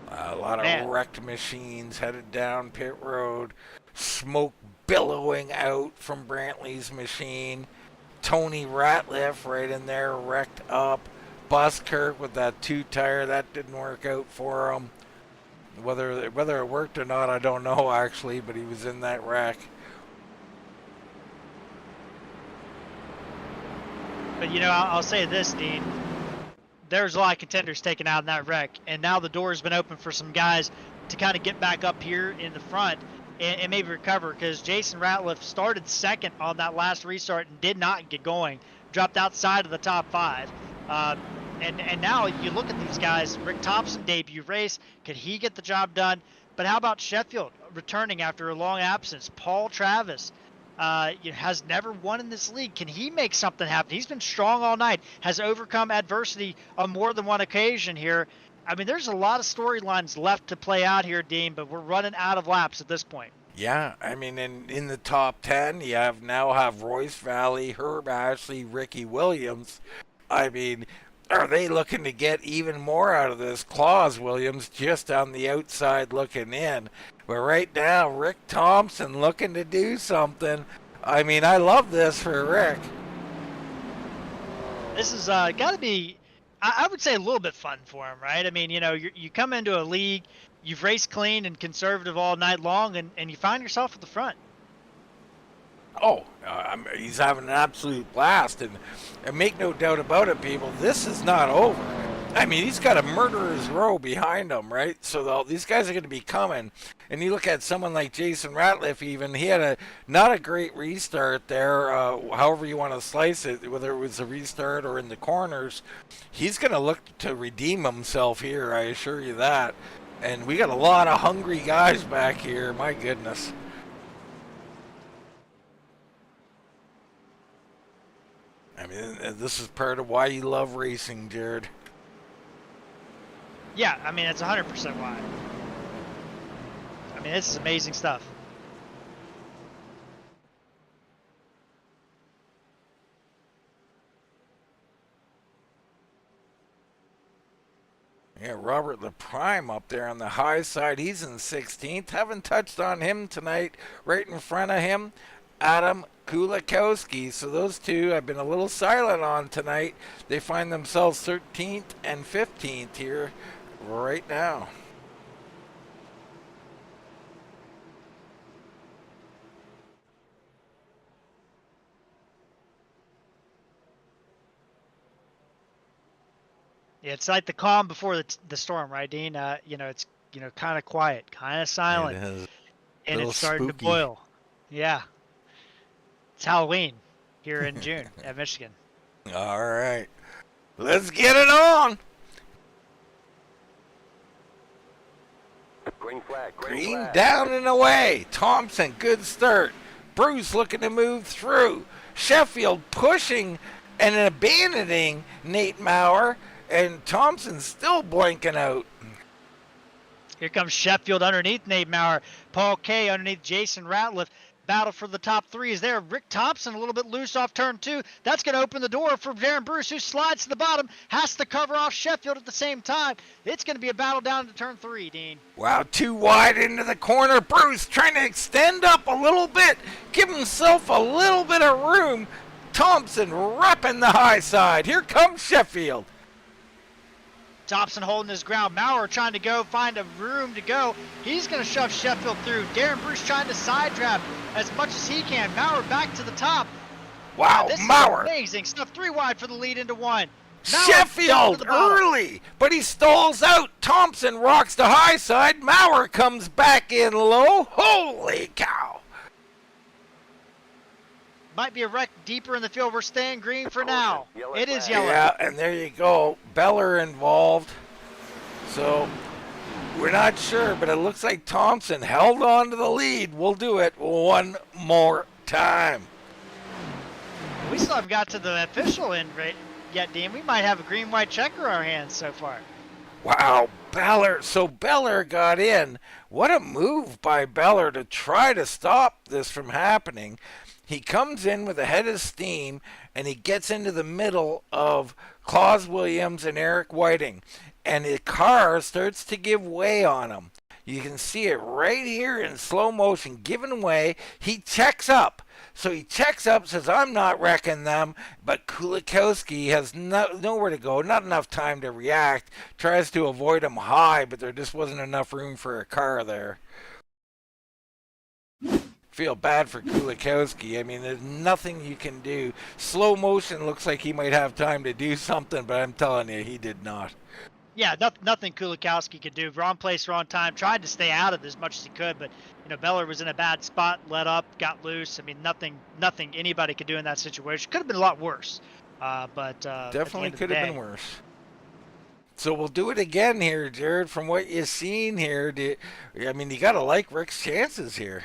S2: A lot of wrecked machines headed down pit road. Smoke billowing out from Brantley's machine. Tony Ratliff right in there wrecked up. Buskirk with that 2-tire. That didn't work out for him. Whether it worked or not, I don't know actually, but he was in that wreck.
S3: But, I'll say this, Dean. There's a lot of contenders taken out in that wreck, and now the door has been open for some guys to kind of get back up here in the front and maybe recover, because Jason Ratliff started second on that last restart and did not get going. Dropped outside of the top 5. And now you look at these guys. Rick Thompson, debut race. Could he get the job done? But how about Sheffield returning after a long absence? Paul Travis has never won in this league. Can he make something happen? He's been strong all night. Has overcome adversity on more than one occasion here. I mean, there's a lot of storylines left to play out here, Dean, but we're running out of laps at this point.
S2: Yeah, I mean, in the top 10, you now have Royce Valley, Herb Ashley, Ricky Williams. I mean, are they looking to get even more out of this? Claus Williams just on the outside looking in. But right now, Rick Thompson looking to do something. I mean, I love this for Rick.
S3: This is got to be, I would say, a little bit fun for him, right? I mean, you come into a league, you've raced clean and conservative all night long, and you find yourself at the front.
S2: Oh, he's having an absolute blast, and make no doubt about it, people, this is not over. I mean, he's got a murderer's row behind him, right? So these guys are going to be coming. And you look at someone like Jason Ratliff, even, he had not a great restart there, however you want to slice it, whether it was a restart or in the corners. He's going to look to redeem himself here, I assure you that. And we got a lot of hungry guys back here, my goodness. I mean, this is part of why you love racing, Jared.
S3: Yeah, I mean, it's 100% why. I mean, this is amazing stuff.
S2: Yeah, Robert LaPrime up there on the high side. He's in 16th. Haven't touched on him tonight. Right in front of him, Adam Kulikowski. So those two I've been a little silent on tonight. They find themselves 13th and 15th here right now.
S3: Yeah, it's like the calm before the storm, right, Dean? It's kind of quiet, kind of silent, and it's starting
S2: spooky.
S3: to boil. Yeah, it's Halloween here in June at Michigan.
S2: All right, let's get it on.
S4: Green flag.
S2: Green
S4: flag.
S2: down and away. Thompson, good start. Bruce looking to move through. Sheffield pushing and abandoning Nate Maurer. And Thompson's still blanking out.
S3: Here comes Sheffield underneath Nate Maurer. Paul Kay underneath Jason Ratliff. Battle for the top three is there. Rick Thompson a little bit loose off turn 2. That's going to open the door for Darren Bruce, who slides to the bottom, has to cover off Sheffield at the same time. It's going to be a battle down to turn 3, Dean.
S2: Wow, too wide into the corner. Bruce trying to extend up a little bit, give himself a little bit of room. Thompson wrapping the high side. Here comes Sheffield.
S3: Thompson holding his ground. Maurer trying to go find a room to go. He's going to shove Sheffield through. Darren Bruce trying to side trap as much as he can. Maurer back to the top.
S2: Wow,
S3: this
S2: Maurer.
S3: is amazing stuff. 3 wide for the lead into 1. Maurer
S2: Sheffield early, but he stalls out. Thompson rocks the high side. Maurer comes back in low. Holy cow.
S3: Might be a wreck deeper in the field. We're staying green for now. It is yellow.
S2: Yeah, and there you go. Beller involved. So we're not sure, but it looks like Thompson held on to the lead. We'll do it one more time.
S3: We still haven't got to the official end rate yet, Dean. We might have a green-white checker on our hands so far.
S2: Wow, Beller. So Beller got in. What a move by Beller to try to stop this from happening. He comes in with a head of steam, and he gets into the middle of Claus Williams and Eric Whiting. And the car starts to give way on him. You can see it right here in slow motion, giving way. He checks up. So he checks up, says, I'm not wrecking them. But Kulikowski has nowhere to go, not enough time to react. Tries to avoid him high, but there just wasn't enough room for a car there. Feel bad for Kulikowski. I mean, there's nothing you can do. Slow motion looks like he might have time to do something, but I'm telling you, he did not.
S3: Yeah, nothing Kulikowski could do. Wrong place, wrong time. Tried to stay out of it as much as he could, but Beller was in a bad spot, let up, got loose. I mean, nothing anybody could do in that situation. Could have been a lot worse, but
S2: definitely could have been worse. So we'll do it again here, Jared. From what you've seen here, you got to like Rick's chances here.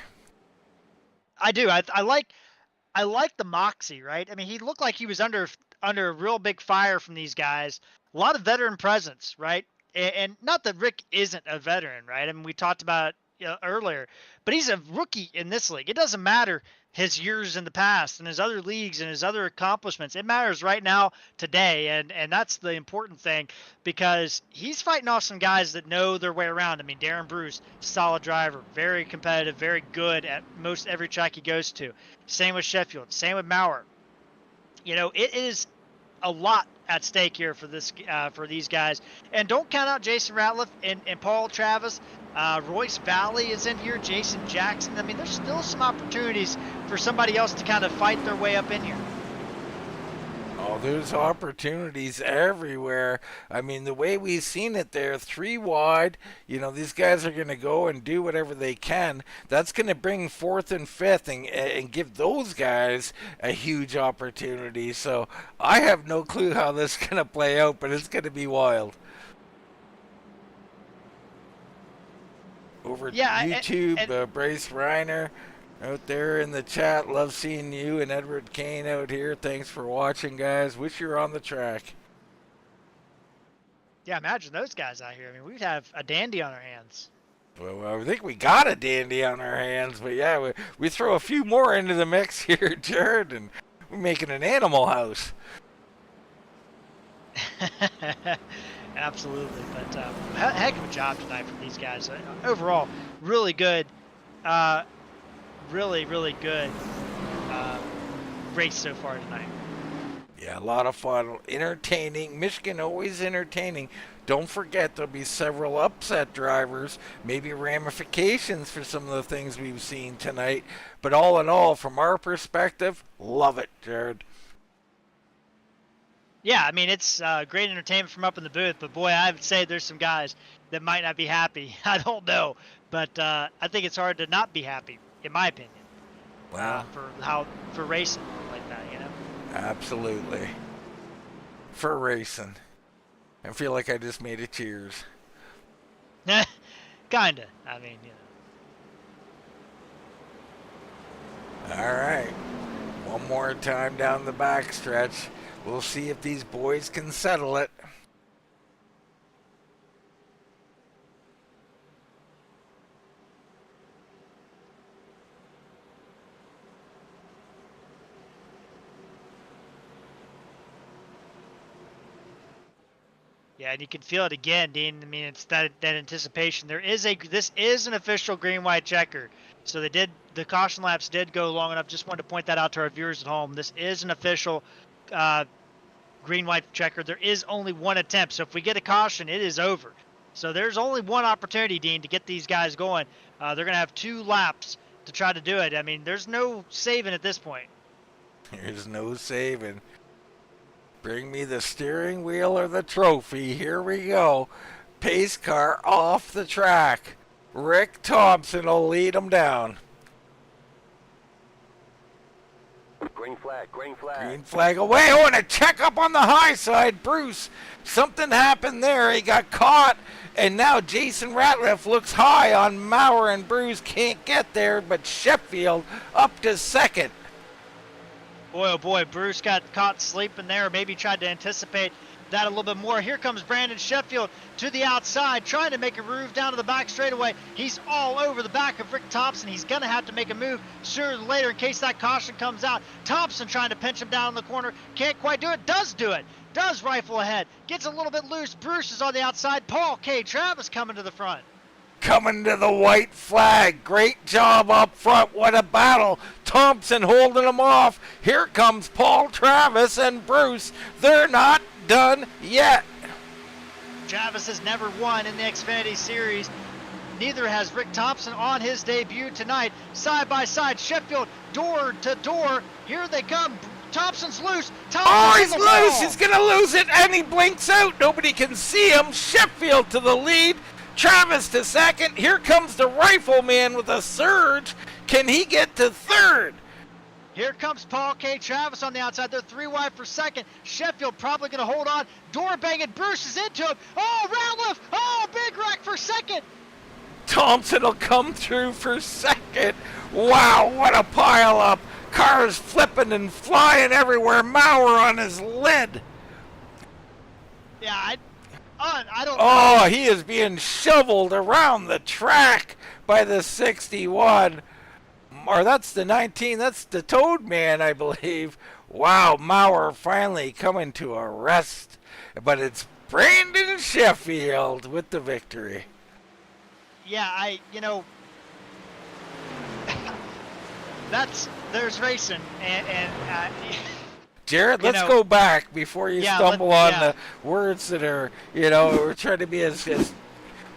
S3: I do. I like the moxie, right? I mean, he looked like he was under a real big fire from these guys. A lot of veteran presence, right? And not that Rick isn't a veteran, right? I mean, we talked about it earlier, but he's a rookie in this league. It doesn't matter his years in the past and his other leagues and his other accomplishments. It matters right now, today, and that's the important thing, because he's fighting off some guys that know their way around. I mean, Darren Bruce, solid driver, very competitive, very good at most every track he goes to. Same with Sheffield, same with Maurer. It is a lot at stake here for this for these guys. And don't count out Jason Ratliff and Paul Travis. Royce Valley is in here, Jason Jackson. I mean, there's still some opportunities for somebody else to kind of fight their way up in here.
S2: Oh, there's opportunities everywhere. I mean, the way we've seen it there, 3 wide, these guys are going to go and do whatever they can. That's going to bring 4th and 5th and give those guys a huge opportunity. So I have no clue how this is going to play out, but it's going to be wild. Over YouTube, Bryce Reiner out there in the chat. Love seeing you and Edward Kane out here. Thanks for watching, guys. Wish you were on the track.
S3: Yeah, imagine those guys out here. I mean, we'd have a dandy on our hands.
S2: Well, I think we got a dandy on our hands, but yeah, we throw a few more into the mix here, Jared, and we're making an animal house.
S3: Absolutely, but heck of a job tonight from these guys. Overall, really good. Really good race so far tonight.
S2: Yeah, a lot of fun. Entertaining. Michigan always entertaining. Don't forget there'll be several upset drivers, maybe ramifications for some of the things we've seen tonight. But all in all, from our perspective, love it, Jared.
S3: Yeah, I mean, it's great entertainment from up in the booth, but boy, I would say there's some guys that might not be happy. I don't know, but I think it's hard to not be happy, in my opinion.
S2: Wow.
S3: For racing like that,
S2: Absolutely. For racing. I feel like I just made a cheers.
S3: Kinda. I mean,
S2: All right. One more time down the backstretch. We'll see if these boys can settle it.
S3: Yeah, and you can feel it again, Dean. I mean, it's that anticipation. This is an official green-white checker. So the caution laps did go long enough. Just wanted to point that out to our viewers at home. This is an official green-white checker. There is only one attempt. So if we get a caution, it is over. So there's only one opportunity, Dean, to get these guys going. They're going to have 2 laps to try to do it. I mean, there's no saving at this point.
S2: There's no saving. Bring me the steering wheel or the trophy. Here we go. Pace car off the track. Rick Thompson will lead them down.
S4: Green flag, green flag.
S2: Green flag away. Oh, and a check up on the high side. Bruce, something happened there. He got caught. And now Jason Ratliff looks high on Maurer, and Bruce can't get there, but Sheffield up to second.
S3: Boy, oh boy, Bruce got caught sleeping there, maybe tried to anticipate that a little bit more. Here comes Brandon Sheffield to the outside, trying to make a move down to the back straightaway. He's all over the back of Rick Thompson. He's going to have to make a move sooner than later in case that caution comes out. Thompson trying to pinch him down in the corner. Can't quite do it. Does do it. Does rifle ahead. Gets a little bit loose. Bruce is on the outside. Paul K. Travis coming to the front.
S2: Coming to the white flag. Great job up front. What a battle. Thompson holding him off. Here comes Paul Travis and Bruce. They're not done yet.
S3: Travis has never won in the Xfinity Series. Neither has Rick Thompson on his debut tonight. Side by side, Sheffield door to door. Here they come. Thompson's loose.
S2: He's loose. He's going to lose it, and he blinks out. Nobody can see him. Sheffield to the lead. Travis to second. Here comes the rifleman with a surge. Can he get to third?
S3: Here comes Paul K. Travis on the outside. They're 3 wide for second. Sheffield probably going to hold on. Door banging. Bruce is into him. Oh, Ratliff. Oh, big wreck for second.
S2: Thompson will come through for second. Wow, what a pile up. Cars flipping and flying everywhere. Maurer on his lid.
S3: Yeah, I don't know.
S2: Oh, he is being shoveled around the track by the 61. Or that's the 19. That's the Toad Man, I believe. Wow, Maurer finally coming to a rest. But it's Brandon Sheffield with the victory.
S3: Yeah, there's racing. And
S2: Jared,
S3: You
S2: let's
S3: know,
S2: go back before you
S3: yeah,
S2: stumble on
S3: yeah.
S2: the words that are, we're trying to be as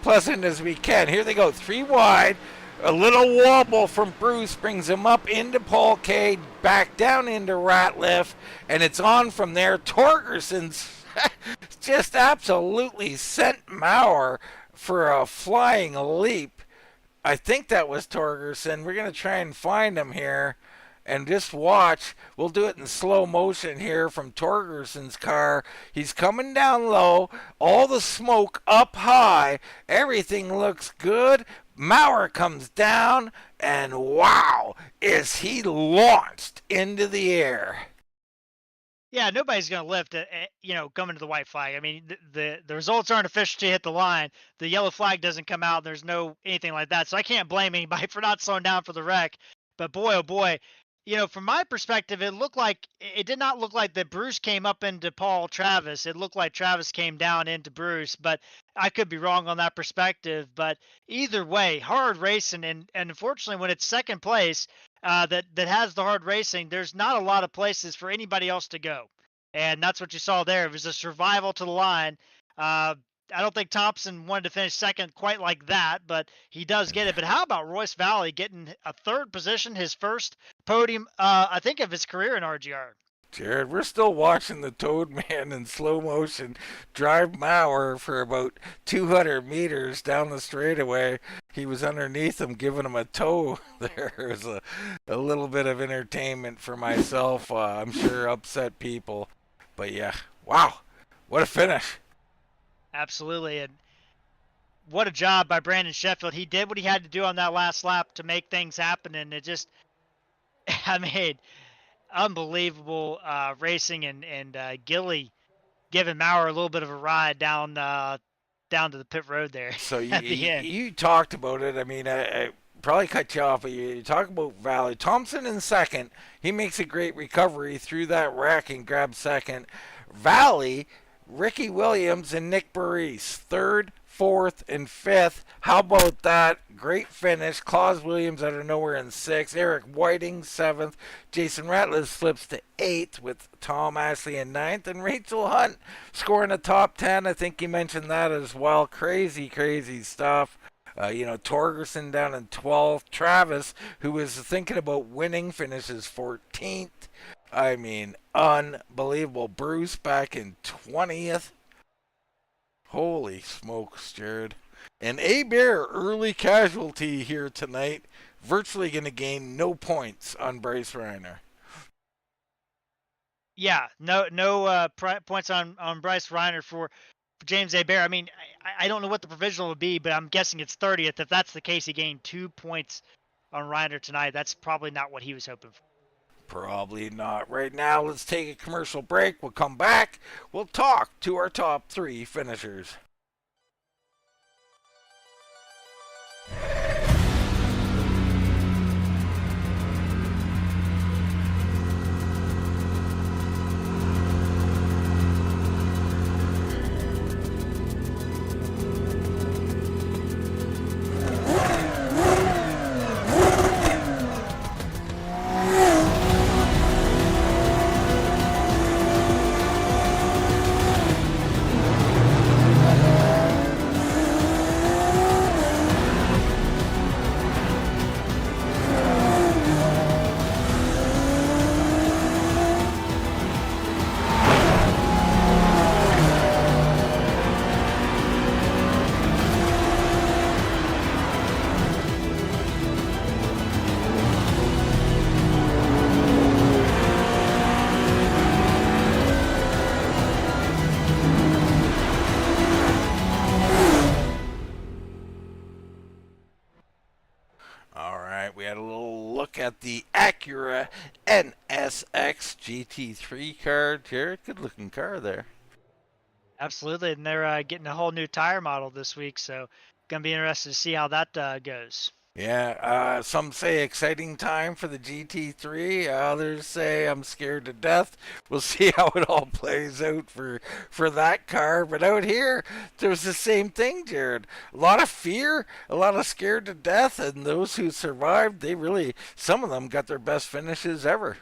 S2: pleasant as we can. Here they go, 3 wide. A little wobble from Bruce brings him up into Paul Cade, back down into Ratliff, and it's on from there. Torgerson's just absolutely sent Maurer for a flying leap. I think that was Torgerson. We're going to try and find him here and just watch. We'll do it in slow motion here from Torgerson's car. He's coming down low, all the smoke up high. Everything looks good. Maurer comes down, and wow, is he launched into the air.
S3: Yeah, nobody's going to lift it, coming to the white flag. I mean, the results aren't official to hit the line. The yellow flag doesn't come out. There's no anything like that. So I can't blame anybody for not slowing down for the wreck. But boy, oh boy, from my perspective, it did not look like that Bruce came up into Paul Travis. It looked like Travis came down into Bruce, but I could be wrong on that perspective. But either way, hard racing, and unfortunately, when it's second place, that has the hard racing, there's not a lot of places for anybody else to go, and that's what you saw there. It was a survival to the line. I don't think Thompson wanted to finish second quite like that, but he does get it. But how about Royce Valley getting a third position, his first podium, I think, of his career in RGR?
S2: Jared, we're still watching the Toad Man in slow motion drive Maurer for about 200 meters down the straightaway. He was underneath him, giving him a tow. There was a little bit of entertainment for myself. I'm sure upset people. But yeah, wow, what a finish.
S3: Absolutely. And what a job by Brandon Sheffield. He did what he had to do on that last lap to make things happen. And it just, I mean, unbelievable racing, and Gilly giving Maurer a little bit of a ride down to the pit road there
S2: So
S3: at the end.
S2: you talked about it. I mean, I probably cut you off, but you talk about Valley. Thompson in second. He makes a great recovery through that wreck and grabs second. Valley, Ricky Williams and Nick Burris, third, fourth, and fifth. How about that? Great finish. Claus Williams out of nowhere in sixth. Eric Whiting, seventh. Jason Ratliff slips to eighth with Tom Ashley in ninth. And Rachel Hunt scoring a top 10. I think you mentioned that as well. Crazy, crazy stuff. Torgerson down in 12th. Travis, who was thinking about winning, finishes 14th. I mean, unbelievable. Bruce back in 20th. Holy smokes, Jared. And A-Bear, early casualty here tonight. Virtually going to gain no points on Bryce Reiner.
S3: Yeah, no points on Bryce Reiner for James A-Bear. I mean, I don't know what the provisional would be, but I'm guessing it's 30th. If that's the case, he gained 2 points on Reiner tonight. That's probably not what he was hoping for.
S2: Probably not. Right now, let's take a commercial break. We'll come back. We'll talk to our top 3 finishers. At the Acura NSX GT3 car. Jared, good looking car there.
S3: Absolutely, and they're getting a whole new tire model this week, so gonna be interested to see how that goes.
S2: Yeah, some say exciting time for the GT3. Others say I'm scared to death. We'll see how it all plays out for that car. But out here, there's the same thing, Jared. A lot of fear, a lot of scared to death, and those who survived, some of them got their best finishes ever.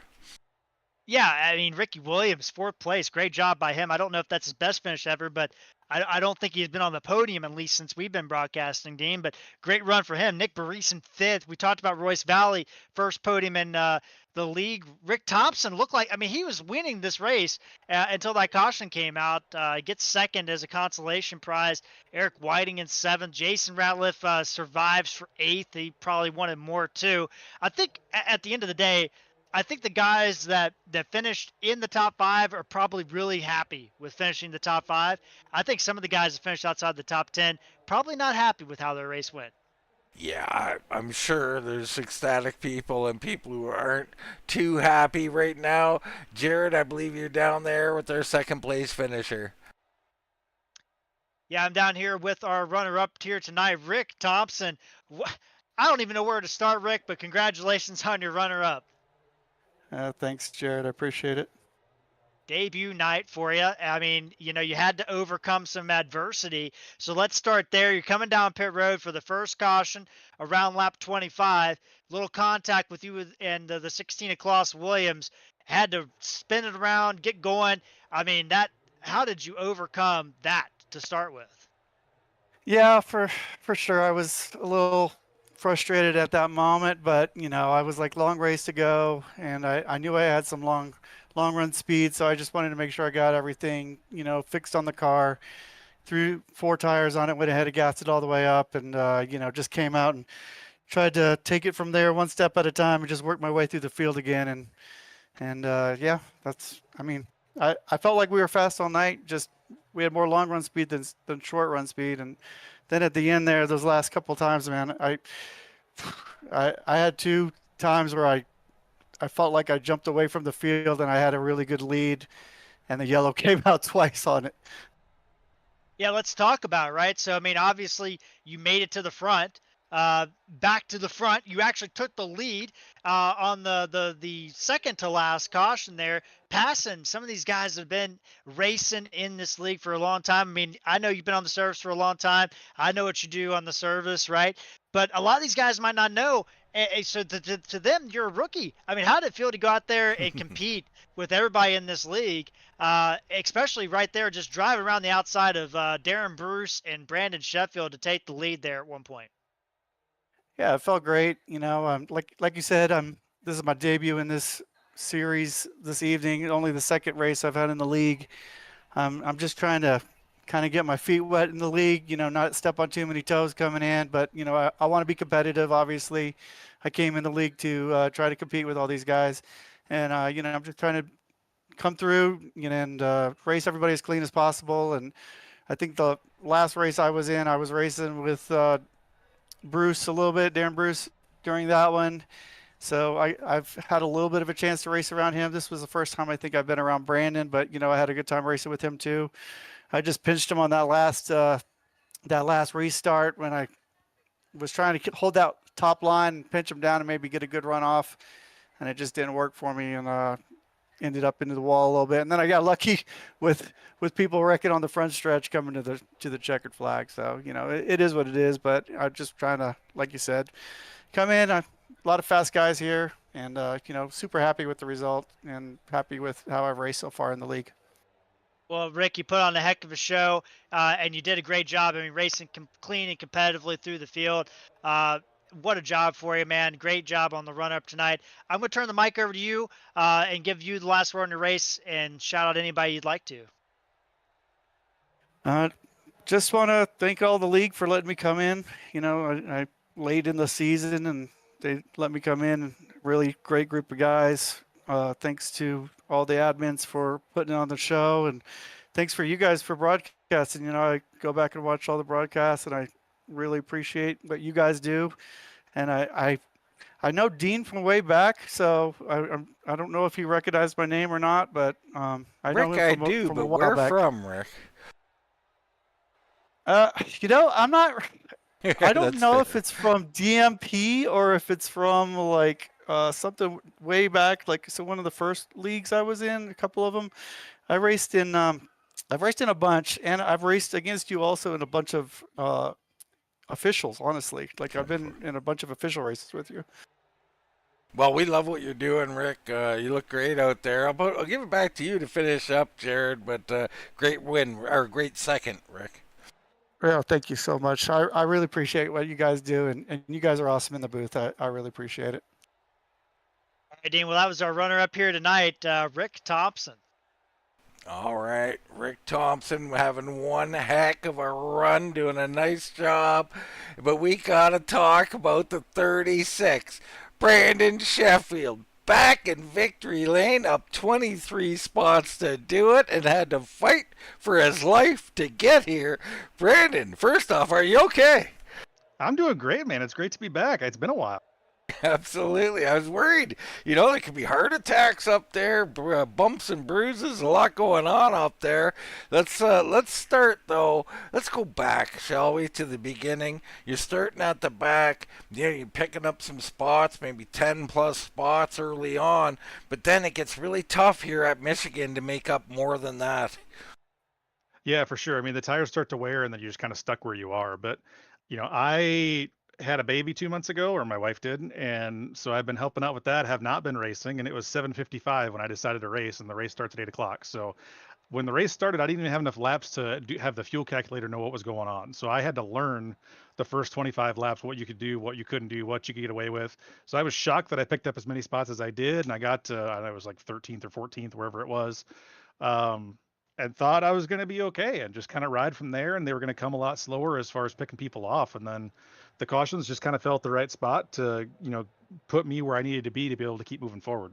S3: Yeah, I mean, Ricky Williams, 4th place. Great job by him. I don't know if that's his best finish ever, but I don't think he's been on the podium at least since we've been broadcasting, Dean. But great run for him. Nick Barese in 5th. We talked about Royce Valley, first podium in the league. Rick Thompson looked like, I mean, he was winning this race until that caution came out. Gets 2nd as a consolation prize. Eric Whiting in 7th. Jason Ratliff survives for 8th. He probably wanted more too. I think at the end of the day, I think the guys that finished in the top 5 are probably really happy with finishing the top 5. I think some of the guys that finished outside the top 10 probably not happy with how their race went.
S2: Yeah, I'm sure there's ecstatic people and people who aren't too happy right now. Jared, I believe you're down there with their second place finisher.
S3: Yeah, I'm down here with our runner-up here tonight, Rick Thompson. I don't even know where to start, Rick, but congratulations on your runner-up.
S5: Thanks, Jared. I appreciate it.
S3: Debut night for you. I mean, you had to overcome some adversity. So let's start there. You're coming down pit road for the first caution around lap 25. Little contact with you and the 16 of Klaus Williams. Had to spin it around, get going. I mean, how did you overcome that to start with?
S5: Yeah, for sure. I was a little frustrated at that moment, but I was like long race to go, and I knew I had some long run speed, so I just wanted to make sure I got everything fixed on the car. Threw 4 tires on it, went ahead and gassed it all the way up, and just came out and tried to take it from there one step at a time and just work my way through the field again. And yeah, I mean, I felt like we were fast all night. Just we had more long run speed than short run speed, and then at the end there, those last couple times, man, I had 2 times where I felt like I jumped away from the field and I had a really good lead, and the yellow came out twice on it.
S3: Yeah, let's talk about it, right? So, I mean, obviously, you made it to the front. Back to the front, you actually took the lead on the second to last caution there, passing some of these guys have been racing in this league for a long time. I mean, I know you've been on the service for a long time. I know what you do on the service, right? But a lot of these guys might not know. So to them, you're a rookie. I mean, how did it feel to go out there and compete with everybody in this league, especially right there, just drive around the outside of Darren Bruce and Brandon Sheffield to take the lead there at one point?
S5: Yeah, it felt great. Like you said, this is my debut in this series this evening. Only the second race I've had in the league. I'm just trying to kind of get my feet wet in the league. Not step on too many toes coming in, but I want to be competitive. Obviously, I came in the league to try to compete with all these guys, and I'm just trying to come through and race everybody as clean as possible. And I think the last race I was in, I was racing with Bruce a little bit, Darren Bruce, during that one. So I've had a little bit of a chance to race around him. This was the first time I think I've been around Brandon, but I had a good time racing with him too. I just pinched him on that last restart when I was trying to hold that top line and pinch him down and maybe get a good run off, and it just didn't work for me, and ended up into the wall a little bit. And then I got lucky with people wrecking on the front stretch coming to the checkered flag. So it is what it is. But I'm just trying to, like you said, come in. A lot of fast guys here, and super happy with the result and happy with how I've raced so far in the league.
S3: Well, Rick, you put on a heck of a show, and you did a great job. I mean, racing clean and competitively through the field. What a job for you, man. Great job on the run-up tonight. I'm going to turn the mic over to you and give you the last word in the race and shout out anybody you'd like to.
S5: Just want to thank all the league for letting me come in. I late in the season, and they let me come in. Really great group of guys. Thanks to all the admins for putting on the show, and thanks for you guys for broadcasting. I go back and watch all the broadcasts, and I really appreciate what you guys do. And I know Dean from way back, so I don't know if he recognized my name or not, but I know him from a while
S2: where
S5: back.
S2: From, Rick?
S5: I'm not. I don't know
S2: fair.
S5: if it's from DMP or if it's from like something way back, like one of the first leagues I was in. A couple of them, I've raced in a bunch, and I've raced against you also in a bunch of officials. Honestly, like I've been in a bunch of official races with you.
S2: Well, we love what you're doing, Rick. You look great out there. I'll give it back to you to finish up, Jared. But great win or great second, Rick.
S5: Well, thank you so much. I really appreciate what you guys do, and you guys are awesome in the booth. I really appreciate it.
S3: All right, Dean. Well, that was our runner-up here tonight, Rick Thompson.
S2: All right, Rick Thompson having one heck of a run, doing a nice job. But we got to talk about the 36. Brandon Sheffield back in victory lane, up 23 spots to do it, and had to fight for his life to get here. Brandon, first off, are you okay?
S6: I'm doing great, man. It's great to be back. It's been a while.
S2: Absolutely. I was worried. There could be heart attacks up there, bumps and bruises, a lot going on up there. Let's start though. Let's go back, shall we, to the beginning. You're starting at the back. You're picking up some spots, maybe 10 plus spots early on, but then it gets really tough here at Michigan to make up more than that.
S6: Yeah, for sure. I mean, the tires start to wear and then you're just kind of stuck where you are. But, I had a baby 2 months ago, or my wife did. And so I've been helping out with that, have not been racing. And it was 7:55 when I decided to race, and the race starts at 8 o'clock. So when the race started, I didn't even have enough laps to have the fuel calculator know what was going on. So I had to learn the first 25 laps, what you could do, what you couldn't do, what you could get away with. So I was shocked that I picked up as many spots as I did. And I got to, I was like 13th or 14th, wherever it was. Um, and thought I was going to be okay and just kind of ride from there. And they were going to come a lot slower as far as picking people off. And then the cautions just kind of fell at the right spot to, put me where I needed to be able to keep moving forward.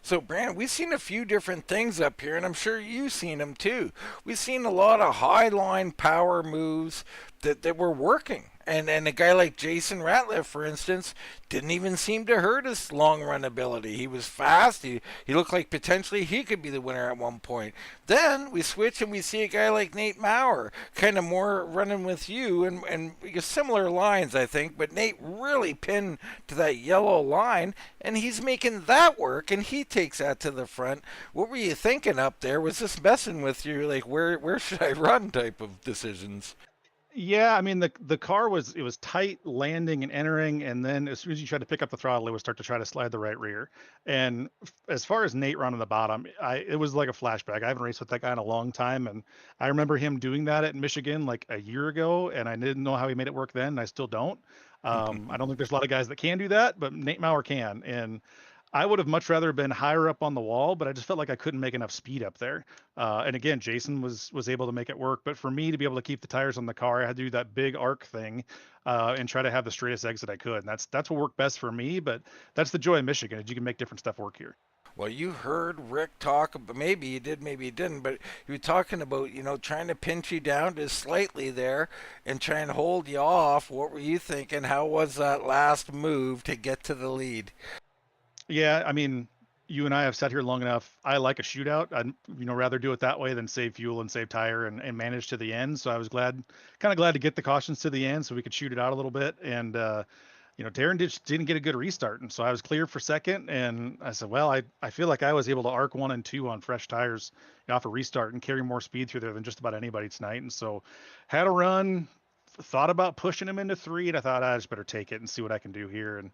S2: So, Brandon, we've seen a few different things up here, and I'm sure you've seen them too. We've seen a lot of high line power moves that were working. And a guy like Jason Ratliff, for instance, didn't even seem to hurt his long run ability. He was fast. He looked like potentially he could be the winner at one point. Then we switch and we see a guy like Nate Maurer, kind of more running with you and similar lines, I think. But Nate really pinned to that yellow line, and he's making that work, and he takes that to the front. What were you thinking up there? Was this messing with you, like where should I run type of decisions?
S6: Yeah, I mean the car was tight landing and entering, and then as soon as you tried to pick up the throttle, it would start to try to slide the right rear. And as far as Nate running the bottom, it was like a flashback. I haven't raced with that guy in a long time, and I remember him doing that at Michigan like a year ago, and I didn't know how he made it work then, and I still don't. I don't think there's a lot of guys that can do that, but Nate Maurer can, and I would have much rather been higher up on the wall, but I just felt like I couldn't make enough speed up there. And again, Jason was able to make it work, but for me to be able to keep the tires on the car, I had to do that big arc thing and try to have the straightest exit I could. And that's what worked best for me. But that's the joy of Michigan, is you can make different stuff work here.
S2: Well, you heard Rick talk about, maybe you did, maybe you didn't, but he was talking about, trying to pinch you down just slightly there and try and hold you off. What were you thinking? How was that last move to get to the lead?
S6: Yeah, I mean, you and I have sat here long enough. I like a shootout. I'd rather do it that way than save fuel and save tire and manage to the end. So I was kind of glad to get the cautions to the end so we could shoot it out a little bit. And Darren didn't get a good restart, and so I was clear for second. And I said, well, I feel like I was able to arc 1 and 2 on fresh tires off a restart and carry more speed through there than just about anybody tonight. And so had a run, thought about pushing him into 3, and I thought I just better take it and see what I can do here. And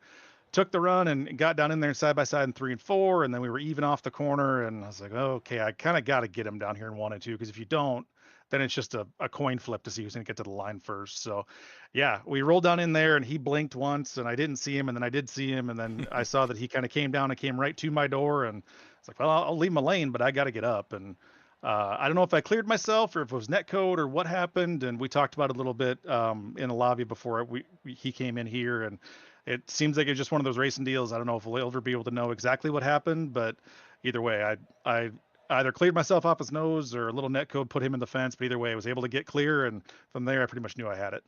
S6: took the run and got down in there side by side in 3 and 4, and then we were even off the corner, and I was like, oh, okay, I kind of got to get him down here in 1 and 2, because if you don't, then it's just a coin flip to see who's going to get to the line first. So yeah, we rolled down in there, and he blinked once, and I didn't see him, and then I did see him, and then I saw that he kind of came down and came right to my door, and it's like, well, I'll leave my lane, but I got to get up. And I don't know if I cleared myself or if it was net code or what happened, and we talked about it a little bit in the lobby before he came in here, and it seems like it's just one of those racing deals. I don't know if we'll ever be able to know exactly what happened, but either way, I either cleared myself off his nose or a little net code put him in the fence. But either way, I was able to get clear, and from there, I pretty much knew I had it.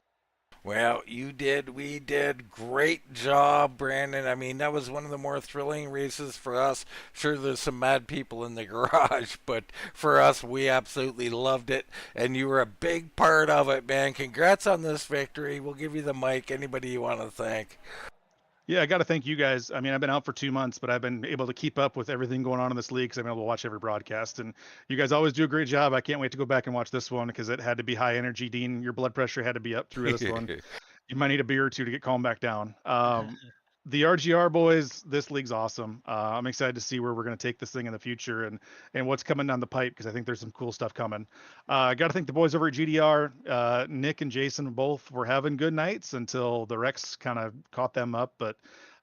S2: Well, you did, we did. Great job, Brandon. I mean, that was one of the more thrilling races for us. Sure, there's some mad people in the garage, but for us, we absolutely loved it, and you were a big part of it, man. Congrats on this victory. We'll give you the mic. Anybody you want to thank?
S6: Yeah, I got to thank you guys. I mean, I've been out for 2 months, but I've been able to keep up with everything going on in this league because I've been able to watch every broadcast. And you guys always do a great job. I can't wait to go back and watch this one because it had to be high energy. Dean, your blood pressure had to be up through this one. You might need a beer or two to get calmed back down. the RGR boys, this league's awesome. I'm excited to see where we're going to take this thing in the future and what's coming down the pipe, because I think there's some cool stuff coming. I got to thank the boys over at GDR. Nick and Jason both were having good nights until the wrecks kind of caught them up, but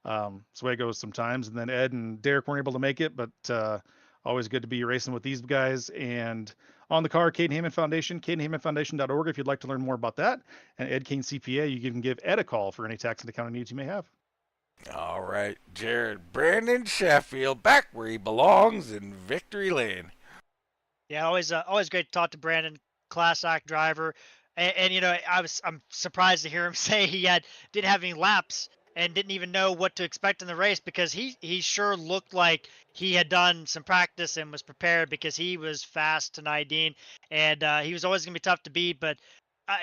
S6: that's the way it goes sometimes. And then Ed and Derek weren't able to make it, but always good to be racing with these guys. And on the car, Caden Heyman Foundation, CadenHeymanFoundation.org if you'd like to learn more about that. And Ed Kane CPA, you can give Ed a call for any tax and accounting needs you may have.
S2: All right, Jared. Brandon Sheffield back where he belongs in Victory Lane.
S3: Yeah, always great to talk to Brandon, class act driver, and you know I'm surprised to hear him say he didn't have any laps and didn't even know what to expect in the race, because he sure looked like he had done some practice and was prepared, because he was fast tonight, Dean, and he was always gonna be tough to beat. But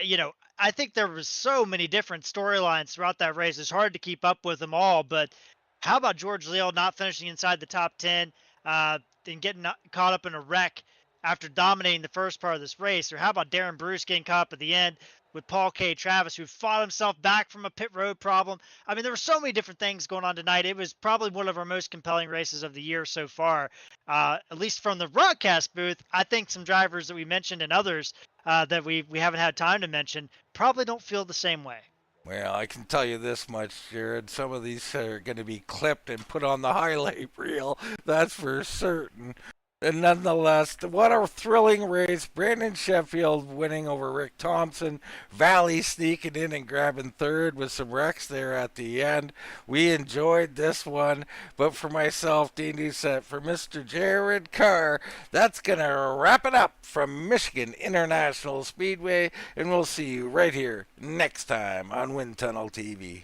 S3: you know, I think there was so many different storylines throughout that race. It's hard to keep up with them all. But how about George Leal not finishing inside the top 10 and getting caught up in a wreck after dominating the first part of this race? Or how about Darren Bruce getting caught up at the end with Paul K. Travis, who fought himself back from a pit road problem? I mean, there were so many different things going on tonight. It was probably one of our most compelling races of the year so far, at least from the broadcast booth. I think some drivers that we mentioned and others that we haven't had time to mention probably don't feel the same way.
S2: Well, I can tell you this much, Jared. Some of these are going to be clipped and put on the highlight reel. That's for certain. And nonetheless, what a thrilling race. Brandon Sheffield winning over Rick Thompson. Valley sneaking in and grabbing third with some wrecks there at the end. We enjoyed this one. But for myself, Dean Doucette, for Mr. Jared Carr, that's going to wrap it up from Michigan International Speedway. And we'll see you right here next time on Wind Tunnel TV.